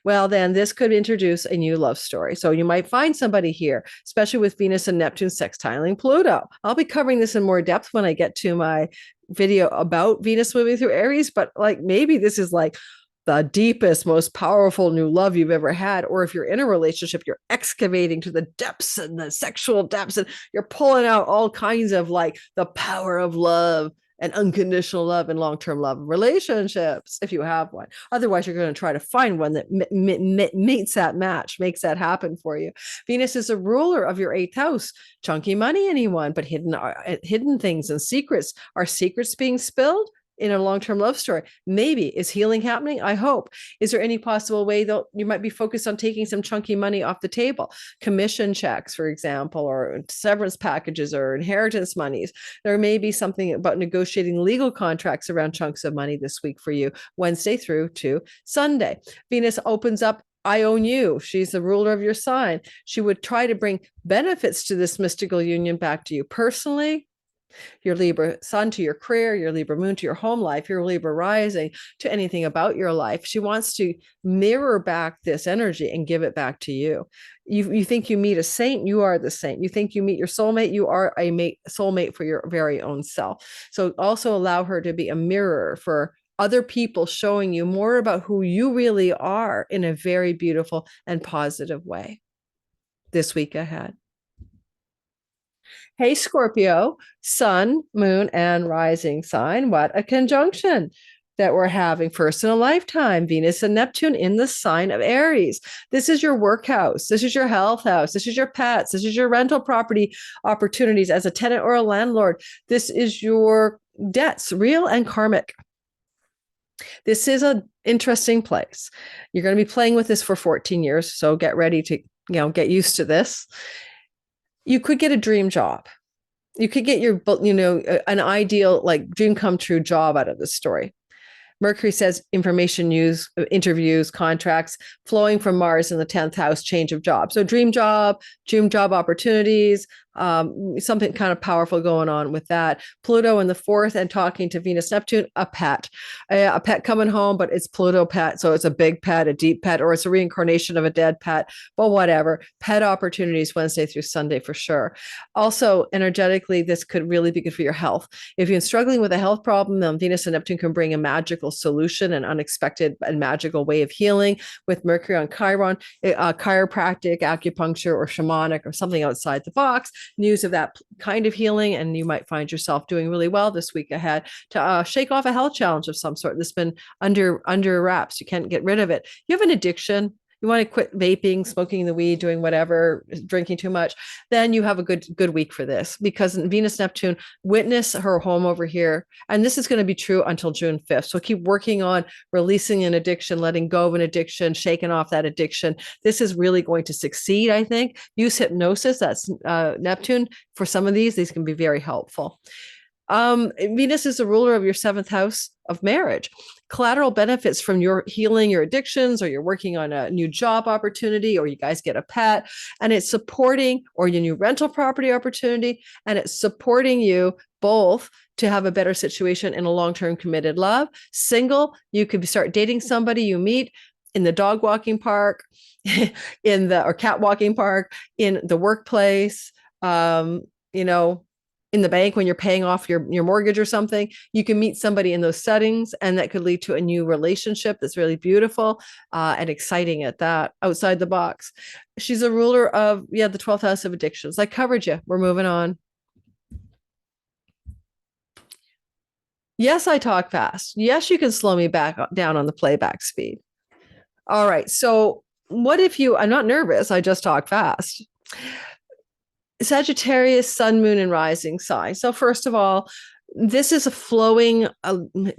[SPEAKER 1] Well, then this could introduce a new love story. So you might find somebody here, especially with Venus and Neptune sextiling Pluto. I'll be covering this in more depth when I get to my video about Venus moving through Aries, but maybe this is the deepest, most powerful new love you've ever had. Or if you're in a relationship, you're excavating to the depths and the sexual depths, and you're pulling out all kinds of the power of love and unconditional love and long-term love relationships, if you have one. Otherwise, you're going to try to find one that meets that match, makes that happen for you. Venus is a ruler of your eighth house. Chunky money, anyone, but hidden things and secrets. Are secrets being spilled? in a long-term love story? Maybe. Is healing happening? I hope. Is there any possible way that you might be focused on taking some chunky money off the table? Commission checks, for example, or severance packages or inheritance monies. There may be something about negotiating legal contracts around chunks of money this week for you, Wednesday through to Sunday. Venus opens up I own you. She's the ruler of your sign. She would try to bring benefits to this mystical union back to you personally, your Libra sun to your career, your Libra moon to your home life, your Libra rising to anything about your life. She wants to mirror back this energy and give it back to you. You think you meet a saint, you are the saint. You think you meet your soulmate, you are a soulmate for your very own self. So also allow her to be a mirror for other people, showing you more about who you really are in a very beautiful and positive way this week ahead. Hey, Scorpio, sun, moon, and rising sign. What a conjunction that we're having first in a lifetime. Venus and Neptune in the sign of Aries. This is your work house. This is your health house. This is your pets. This is your rental property opportunities as a tenant or a landlord. This is your debts, real and karmic. This is an interesting place. You're going to be playing with this for 14 years. So get ready to, get used to this. You could get a dream job. You could get your, an ideal, like, dream come true job out of this story. Mercury says information news, interviews, contracts flowing from Mars in the 10th house, change of job. So dream job opportunities, something kind of powerful going on with that. Pluto in the 4th and talking to Venus, Neptune, a pet coming home, but it's Pluto pet. So it's a big pet, a deep pet, or it's a reincarnation of a dead pet, but whatever. Pet opportunities Wednesday through Sunday for sure. Also, energetically, this could really be good for your health. If you're struggling with a health problem, then Venus and Neptune can bring a magical solution, an unexpected and magical way of healing with Mercury on Chiron, chiropractic, acupuncture, or shamanic, or something outside the box. News of that kind of healing, and you might find yourself doing really well this week ahead to shake off a health challenge of some sort that's been under wraps. You can't get rid of it. You have an addiction. You want to quit vaping, smoking the weed, doing whatever, drinking too much, then you have a good week for this, because Venus Neptune, witness her home over here. And this is going to be true until June 5th. So keep working on releasing an addiction, letting go of an addiction, shaking off that addiction. This is really going to succeed, I think. Use hypnosis. That's Neptune. For some of these can be very helpful. Venus is the ruler of your 7th house of marriage. Collateral benefits from your healing your addictions, or you're working on a new job opportunity, or you guys get a pet, and it's supporting, or your new rental property opportunity, and it's supporting you both to have a better situation in a long-term committed love. Single, you could start dating somebody you meet in the dog walking park, or cat walking park, in the workplace, in the bank when you're paying off your mortgage or something. You can meet somebody in those settings, and that could lead to a new relationship that's really beautiful and exciting at that, outside the box. She's a ruler of, the 12th house of addictions. I covered you. We're moving on. Yes, I talk fast. Yes, you can slow me back down on the playback speed. All right. So what if I'm not nervous. I just talk fast. Sagittarius, sun, moon, and rising sign. So first of all, this is a flowing,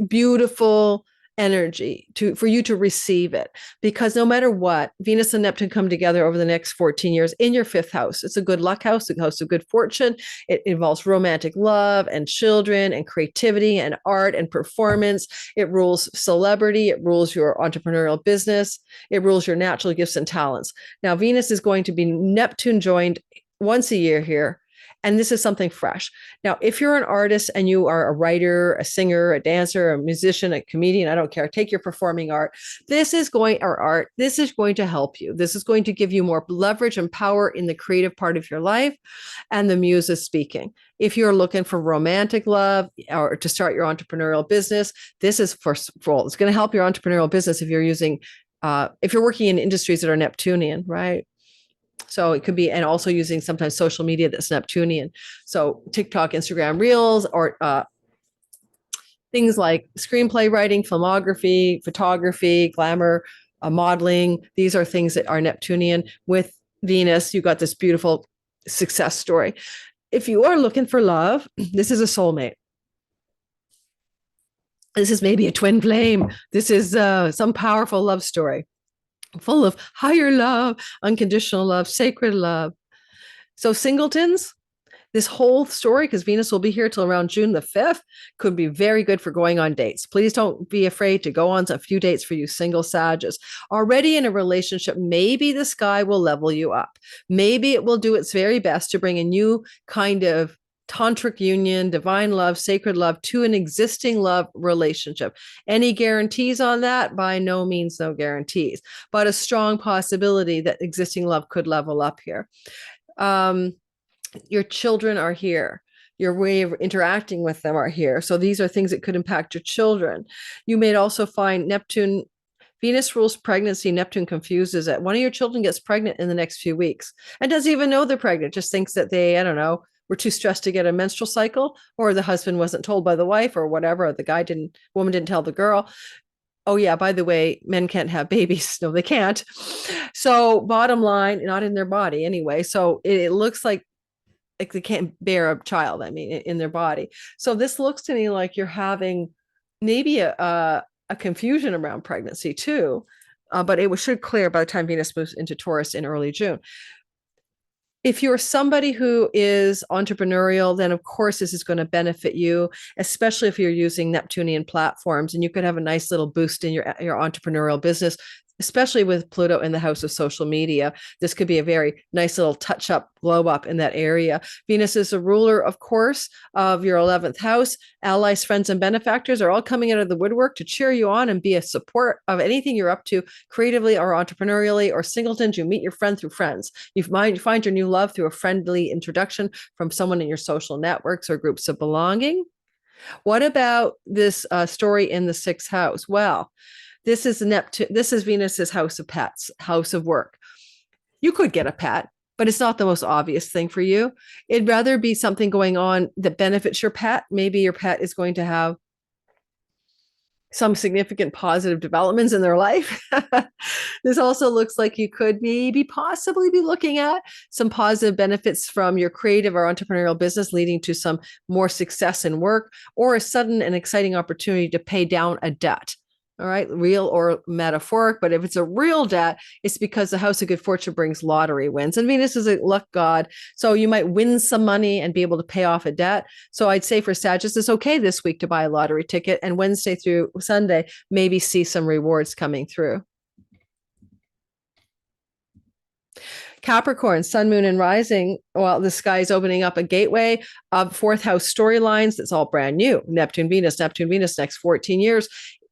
[SPEAKER 1] beautiful energy for you to receive it, because no matter what, Venus and Neptune come together over the next 14 years in your 5th house. It's a good luck house, a house of good fortune. It involves romantic love and children and creativity and art and performance. It rules celebrity. It rules your entrepreneurial business. It rules your natural gifts and talents. Now, Venus is going to be Neptune joined once a year here. And this is something fresh. Now, if you're an artist and you are a writer, a singer, a dancer, a musician, a comedian, I don't care, take your performing art. This is going to help you. This is going to give you more leverage and power in the creative part of your life. And the muse is speaking. If you're looking for romantic love or to start your entrepreneurial business, this is first of all, it's going to help your entrepreneurial business if you're working in industries that are Neptunian, right? So it could be, and also using sometimes social media that's Neptunian. So TikTok, Instagram Reels, or things like screenplay writing, filmography, photography, glamour, modeling. These are things that are Neptunian. With Venus, you got this beautiful success story. If you are looking for love, this is a soulmate. This is maybe a twin flame. This is some powerful love story full of higher love, unconditional love, sacred love. So singletons, this whole story, because Venus will be here till around June the 5th, could be very good for going on dates. Please don't be afraid to go on a few dates for you single Sages. Already in a relationship, maybe the sky will level you up. Maybe it will do its very best to bring a new kind of tantric union, divine love, sacred love to an existing love relationship. Any guarantees on that? By no means, no guarantees, but a strong possibility that existing love could level up here. Your children are here. Your way of interacting with them are here. So these are things that could impact your children. You may also find Neptune, Venus rules pregnancy. Neptune confuses it. One of your children gets pregnant in the next few weeks and doesn't even know they're pregnant, just thinks that they, I don't know, were too stressed to get a menstrual cycle, or the husband wasn't told by the wife or whatever. The woman didn't tell the girl. Oh yeah, by the way, men can't have babies. No, they can't. So bottom line, not in their body anyway. So it looks like they can't bear a child, I mean, in their body. So this looks to me like you're having maybe a confusion around pregnancy too, but it should clear by the time Venus moves into Taurus in early June. If you're somebody who is entrepreneurial, then of course this is going to benefit you, especially if you're using Neptunian platforms, and you could have a nice little boost in your entrepreneurial business, especially with Pluto in the house of social media. This could be a very nice little touch up, glow up in that area. Venus is a ruler, of course, of your 11th house. Allies, friends, and benefactors are all coming out of the woodwork to cheer you on and be a support of anything you're up to creatively or entrepreneurially, or singletons. You meet your friend through friends. You find your new love through a friendly introduction from someone in your social networks or groups of belonging. What about this story in the 6th house? Well, this is Neptune. This is Venus's house of pets, house of work. You could get a pet, but it's not the most obvious thing for you. It'd rather be something going on that benefits your pet. Maybe your pet is going to have some significant positive developments in their life. This also looks like you could possibly be looking at some positive benefits from your creative or entrepreneurial business, leading to some more success in work, or a sudden and exciting opportunity to pay down a debt. All right, real or metaphoric, but if it's a real debt, it's because the house of good fortune brings lottery wins. And Venus is a luck god, so you might win some money and be able to pay off a debt. So I'd say for Sagittarius, it's okay this week to buy a lottery ticket, and Wednesday through Sunday, maybe see some rewards coming through. Capricorn, sun, moon, and rising. Well, the sky is opening up a gateway of 4th house storylines. That's all brand new. Neptune, Venus, next 14 years.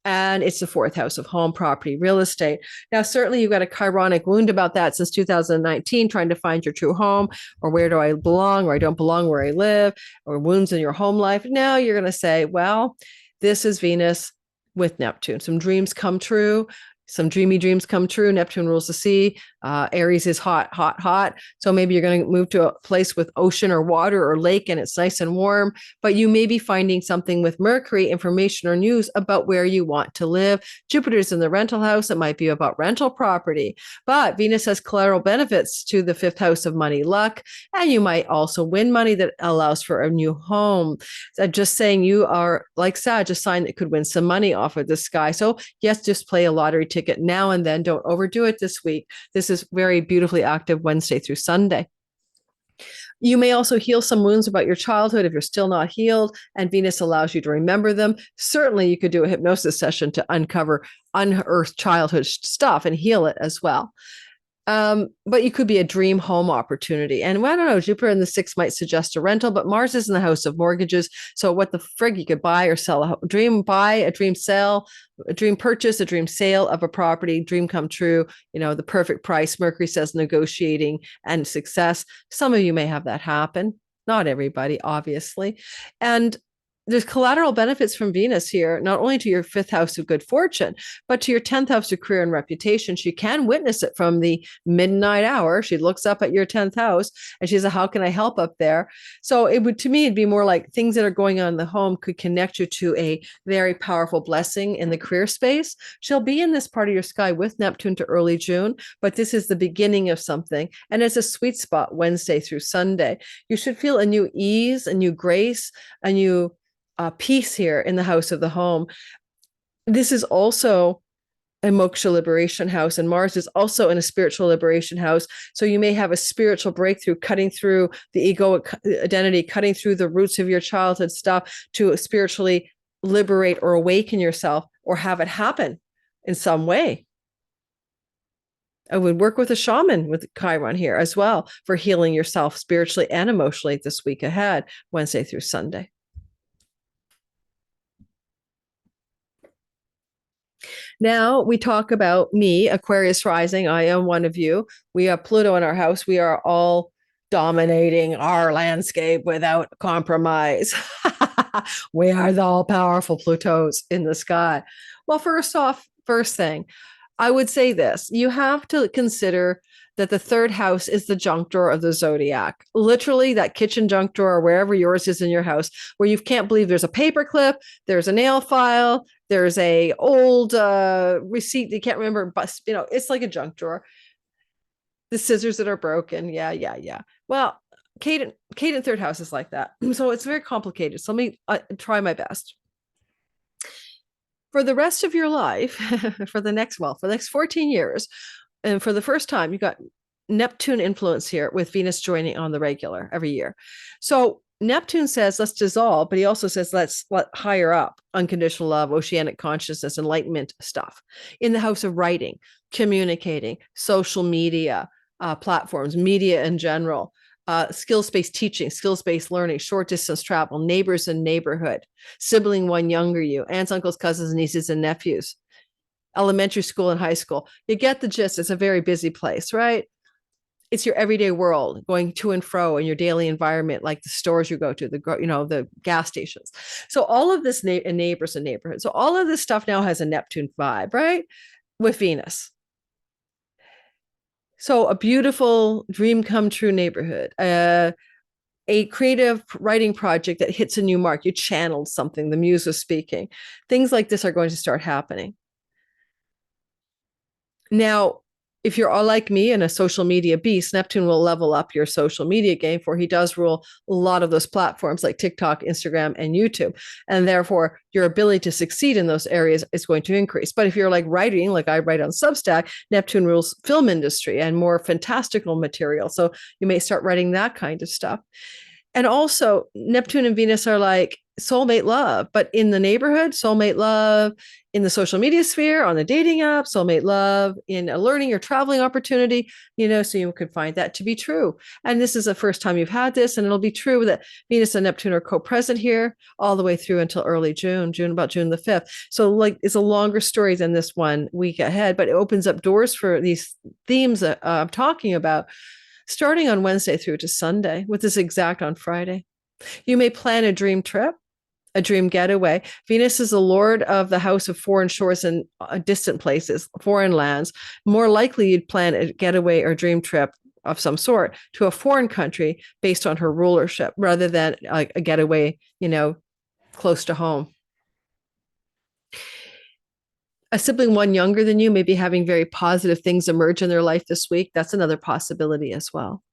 [SPEAKER 1] And it's the 4th house of home, property, real estate. Now, certainly you've got a chironic wound about that since 2019, trying to find your true home, or where do I belong, or I don't belong where I live, or wounds in your home life. Now you're going to say, well, this is Venus with Neptune. Some dreams come true. Some dreamy dreams come true. Neptune rules the sea. Aries is hot, hot, hot. So maybe you're going to move to a place with ocean or water or lake, and it's nice and warm, but you may be finding something with Mercury, information or news about where you want to live. Jupiter's in the rental house. It might be about rental property, but Venus has collateral benefits to the 5th house of money, luck, and you might also win money that allows for a new home. I'm just saying, you are like Sag, a sign that could win some money off of the sky. So yes, just play a lottery ticket now and then. Don't overdo it this week. This is very beautifully active Wednesday through Sunday. You may also heal some wounds about your childhood if you're still not healed, and Venus allows you to remember them. Certainly, you could do a hypnosis session to unearth childhood stuff and heal it as well. But you could be a dream home opportunity. And well, I don't know, Jupiter in the 6th might suggest a rental, but Mars is in the house of mortgages. So what the frig, you could buy or sell a dream buy, a dream sell, a dream purchase, a dream sale of a property, dream come true, the perfect price. Mercury says negotiating and success. Some of you may have that happen. Not everybody, obviously. And there's collateral benefits from Venus here, not only to your 5th house of good fortune, but to your 10th house of career and reputation. She can witness it from the midnight hour. She looks up at your 10th house and she says, how can I help up there? So to me, it'd be more like things that are going on in the home could connect you to a very powerful blessing in the career space. She'll be in this part of your sky with Neptune to early June, but this is the beginning of something. And it's a sweet spot Wednesday through Sunday. You should feel a new ease, a new grace, a new peace here in the house of the home. This is also a moksha liberation house, and Mars is also in a spiritual liberation house. So you may have a spiritual breakthrough, cutting through the egoic identity, cutting through the roots of your childhood stuff to spiritually liberate or awaken yourself, or have it happen in some way. I would work with a shaman with Chiron here as well for healing yourself spiritually and emotionally this week ahead, Wednesday through Sunday. Now we talk about me, Aquarius rising. I am one of you. We have Pluto in our house. We are all dominating our landscape without compromise. We are the all-powerful Plutos in the sky. Well, first thing, I would say this. You have to consider that the third house is the junk drawer of the zodiac. Literally that kitchen junk drawer, wherever yours is in your house, where you can't believe there's a paper clip, there's a nail file, there's a old receipt you can't remember, but it's like a junk drawer. The scissors that are broken. Yeah. Well, Kate in third house is like that. So it's very complicated. So let me try my best. For the rest of your life, for the next 14 years, and for the first time, you got Neptune influence here with Venus joining on the regular every year. So Neptune says, let's dissolve, but he also says, let's higher up, unconditional love, oceanic consciousness, enlightenment stuff in the house of writing, communicating, social media platforms, media in general, skills-based teaching, skills-based learning, short distance travel, neighbors and neighborhood, sibling one younger you, aunts, uncles, cousins, nieces, and nephews, elementary school and high school. You get the gist. It's a very busy place, right? It's your everyday world, going to and fro in your daily environment, like the stores you go to, the gas stations. So all of this neighbors and neighborhoods. So all of this stuff now has a Neptune vibe, right? With Venus. So a beautiful dream come true neighborhood, a creative writing project that hits a new mark. You channeled something, the muse was speaking. Things like this are going to start happening. Now, if you're all like me and a social media beast, Neptune will level up your social media game, for he does rule a lot of those platforms like TikTok, Instagram, and YouTube. And therefore, your ability to succeed in those areas is going to increase. But if you're like writing, like I write on Substack, Neptune rules film industry and more fantastical material. So you may start writing that kind of stuff. And also, Neptune and Venus are like soulmate love, but in the neighborhood, soulmate love, in the social media sphere, on the dating app, soulmate love, in a learning or traveling opportunity, so you could find that to be true. And this is the first time you've had this, and it'll be true that Venus and Neptune are co-present here all the way through until early June, about June the 5th. So it's a longer story than this 1 week ahead, but it opens up doors for these themes that I'm talking about, starting on Wednesday through to Sunday, with this exact on Friday. You may plan a dream trip, a dream getaway. Venus is the lord of the house of foreign shores and distant places, foreign lands. More likely you'd plan a getaway or dream trip of some sort to a foreign country based on her rulership, rather than like a getaway, close to home. A sibling one younger than you may be having very positive things emerge in their life this week. That's another possibility as well.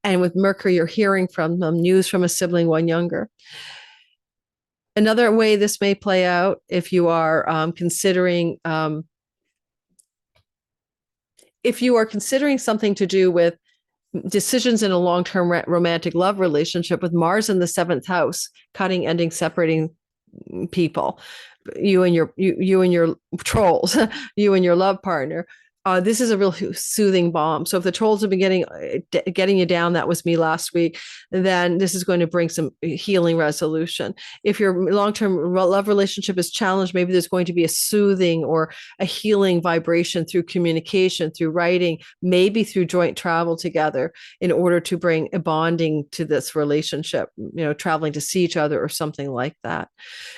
[SPEAKER 1] And with Mercury, you're hearing from them news from a sibling one younger. Another way this may play out, if you are considering something to do with decisions in a long-term romantic love relationship, with Mars in the 7th house, cutting, ending, separating people, you and your trolls, you and your love partner. This is a real soothing balm. So if the trolls have been getting you down, that was me last week, then this is going to bring some healing resolution. If your long-term love relationship is challenged, maybe there's going to be a soothing or a healing vibration through communication, through writing, maybe through joint travel together, in order to bring a bonding to this relationship, traveling to see each other or something like that.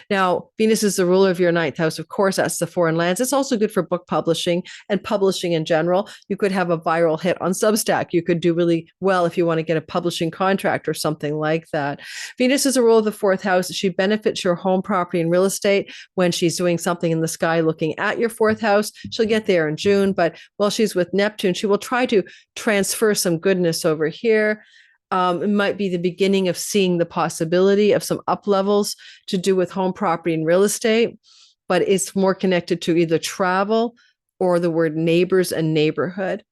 [SPEAKER 1] Now, Venus is the ruler of your 9th house. Of course, that's the foreign lands. It's also good for book publishing and publishing in general. You could have a viral hit on Substack. You could do really well if you want to get a publishing contract or something like that. Venus is a ruler of the 4th house. She benefits your home, property, and real estate when she's doing something in the sky looking at your 4th house. She'll get there in June, but while she's with Neptune, she will try to transfer some goodness over here. It might be the beginning of seeing the possibility of some up levels to do with home property and real estate, but it's more connected to either travel or the word neighbors and neighborhood.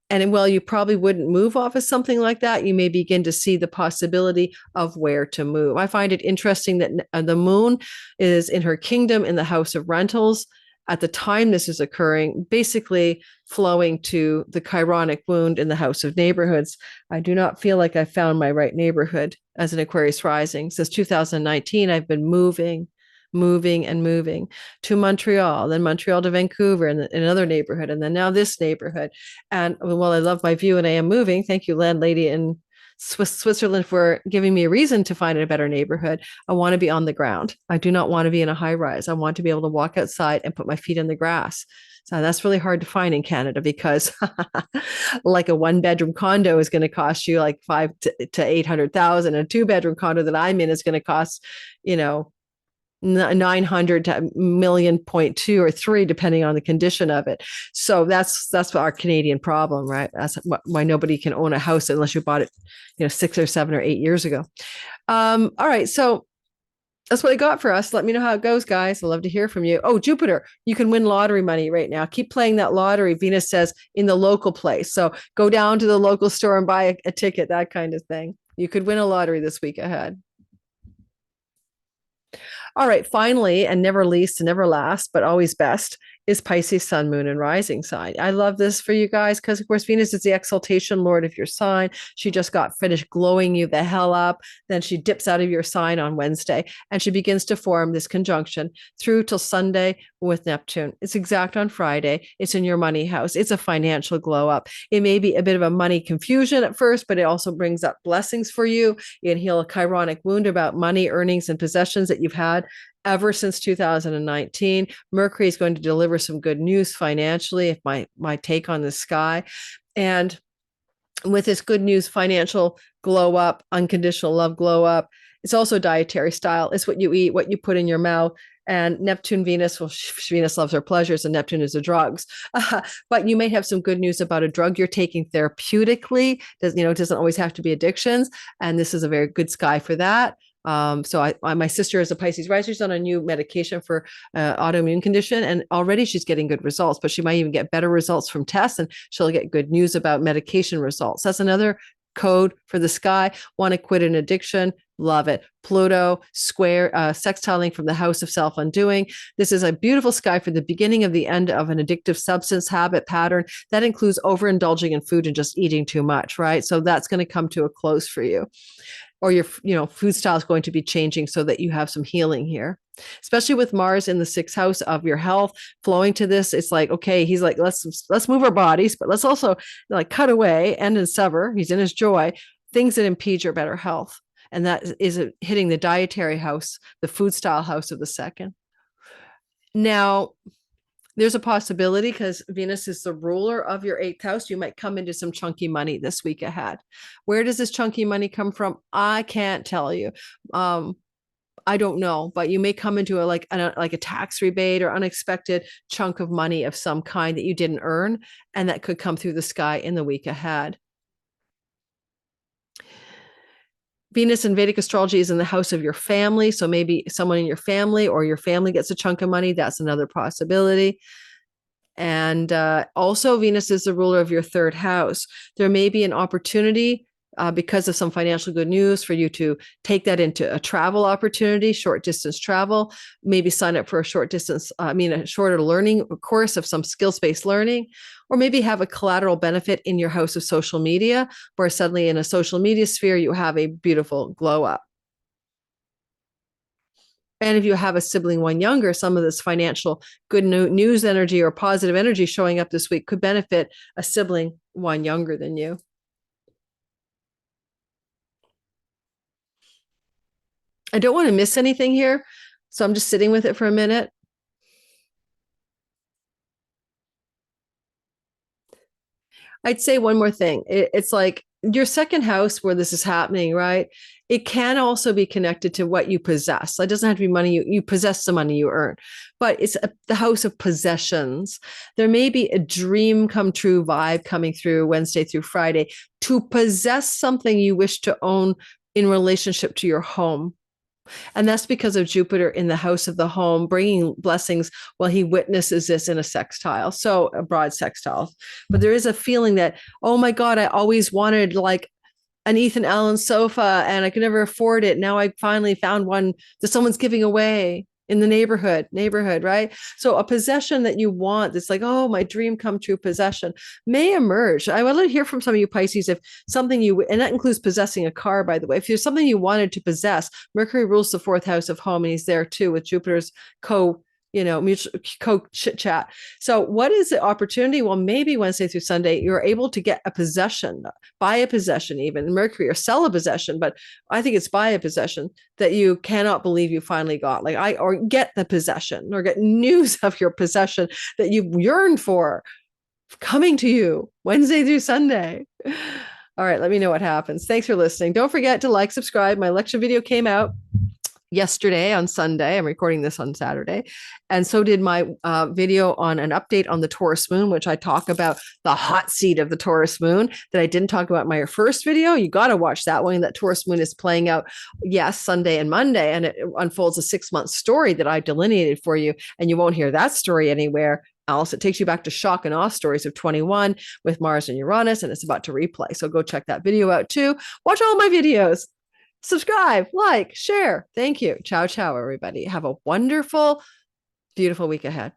[SPEAKER 1] And while you probably wouldn't move off of something like that, you may begin to see the possibility of where to move. I find it interesting that the moon is in her kingdom in the house of rentals at the time this is occurring, basically flowing to the chironic wound in the house of neighborhoods. I do not feel like I found my right neighborhood as an Aquarius rising. Since 2019, I've been moving to Montreal, then Montreal to Vancouver and another neighborhood, and then now this neighborhood. And while I love my view and I am moving, thank you, landlady in Switzerland, for giving me a reason to find a better neighborhood. I want to be on the ground. I do not want to be in a high rise. I want to be able to walk outside and put my feet in the grass. So that's really hard to find in Canada because like a 1-bedroom condo is going to cost you like 500 to 800,000. A 2-bedroom condo that I'm in is going to cost, 900 to million.2 or 3, depending on the condition of it. So that's our Canadian problem, right? That's why nobody can own a house unless you bought it, 6 or 7 or 8 years ago. All right. So that's what I got for us. Let me know how it goes, guys. I'd love to hear from you. Oh, Jupiter, you can win lottery money right now. Keep playing that lottery. Venus says in the local place. So go down to the local store and buy a ticket, that kind of thing. You could win a lottery this week ahead. All right, finally, and never least and never last, but always best, is Pisces, sun, moon, and rising sign. I love this for you guys because, of course, Venus is the exaltation lord of your sign. She just got finished glowing you the hell up. Then she dips out of your sign on Wednesday, and she begins to form this conjunction through till Sunday with Neptune. It's exact on Friday. It's in your money house. It's a financial glow up. It may be a bit of a money confusion at first, but it also brings up blessings for you. You can heal a chironic wound about money, earnings, and possessions that you've had ever since 2019. Mercury is going to deliver some good news financially, if my take on the sky. And with this good news financial glow up, unconditional love glow up, it's also dietary style. It's what you eat, what you put in your mouth. And Neptune, Venus, well, Venus loves her pleasures and Neptune is the drugs. But you may have some good news about a drug you're taking therapeutically. It doesn't always have to be addictions. And this is a very good sky for that. So my sister is a Pisces rising. She's on a new medication for autoimmune condition, and already she's getting good results, but she might even get better results from tests, and she'll get good news about medication results. That's another code for the sky. Want to quit an addiction? Love it. Pluto square sextiling from the house of self-undoing. This is a beautiful sky for the beginning of the end of an addictive substance habit pattern that includes overindulging in food and just eating too much, right? So that's going to come to a close for you. Or your food style is going to be changing so that you have some healing here, especially with Mars in the 6th house of your health flowing to this. It's like, okay, he's like, let's move our bodies, but let's also like cut away, end and sever. He's in his joy, things that impede your better health. And that is hitting the dietary house, the food style house of the 2nd. Now, there's a possibility because Venus is the ruler of your 8th house. You might come into some chunky money this week ahead. Where does this chunky money come from? I can't tell you. I don't know, but you may come into a tax rebate or unexpected chunk of money of some kind that you didn't earn, and that could come through the sky in the week ahead. Venus in Vedic astrology is in the house of your family. So maybe someone in your family or your family gets a chunk of money. That's another possibility. And also Venus is the ruler of your 3rd house. There may be an opportunity because of some financial good news for you to take that into a travel opportunity, short distance travel, maybe sign up for a a shorter learning course of some skills-based learning, or maybe have a collateral benefit in your house of social media, where suddenly in a social media sphere, you have a beautiful glow up. And if you have a sibling one younger, some of this financial good news energy or positive energy showing up this week could benefit a sibling one younger than you. I don't want to miss anything here, so I'm just sitting with it for a minute. I'd say one more thing. It's like your second house where this is happening, right? It can also be connected to what you possess. It doesn't have to be money. You possess the money you earn, but it's the house of possessions. There may be a dream come true vibe coming through Wednesday through Friday to possess something you wish to own in relationship to your home. And that's because of Jupiter in the house of the home, bringing blessings while he witnesses this in a sextile. So a broad sextile. But there is a feeling that, oh my God, I always wanted like an Ethan Allen sofa and I could never afford it. Now I finally found one that someone's giving away in the neighborhood, right? So a possession that you want, it's like, oh, my dream come true possession may emerge. I want to hear from some of you Pisces if something you, and that includes possessing a car, by the way, if there's something you wanted to possess, Mercury rules the fourth house of home and he's there too with Jupiter's mutual chit chat. So what is the opportunity? Well, maybe Wednesday through Sunday, you're able to get a possession, buy a possession, even Mercury, or sell a possession. But I think it's buy a possession that you cannot believe you finally got, or get the possession or get news of your possession that you yearned for coming to you Wednesday through Sunday. All right. Let me know what happens. Thanks for listening. Don't forget to like, subscribe. My lecture video came out yesterday on Sunday. I'm recording this on Saturday. And so did my video on an update on the Taurus moon, which I talk about the hot seat of the Taurus moon that I didn't talk about in my first video. You got to watch that one. That Taurus moon is playing out, yes, Sunday and Monday, and it unfolds a 6-month story that I delineated for you. And you won't hear that story anywhere else. It takes you back to shock and awe stories of 21 with Mars and Uranus, and it's about to replay. So go check that video out too. Watch all my videos. Subscribe, like, share. Thank you. Ciao, ciao, everybody. Have a wonderful, beautiful week ahead.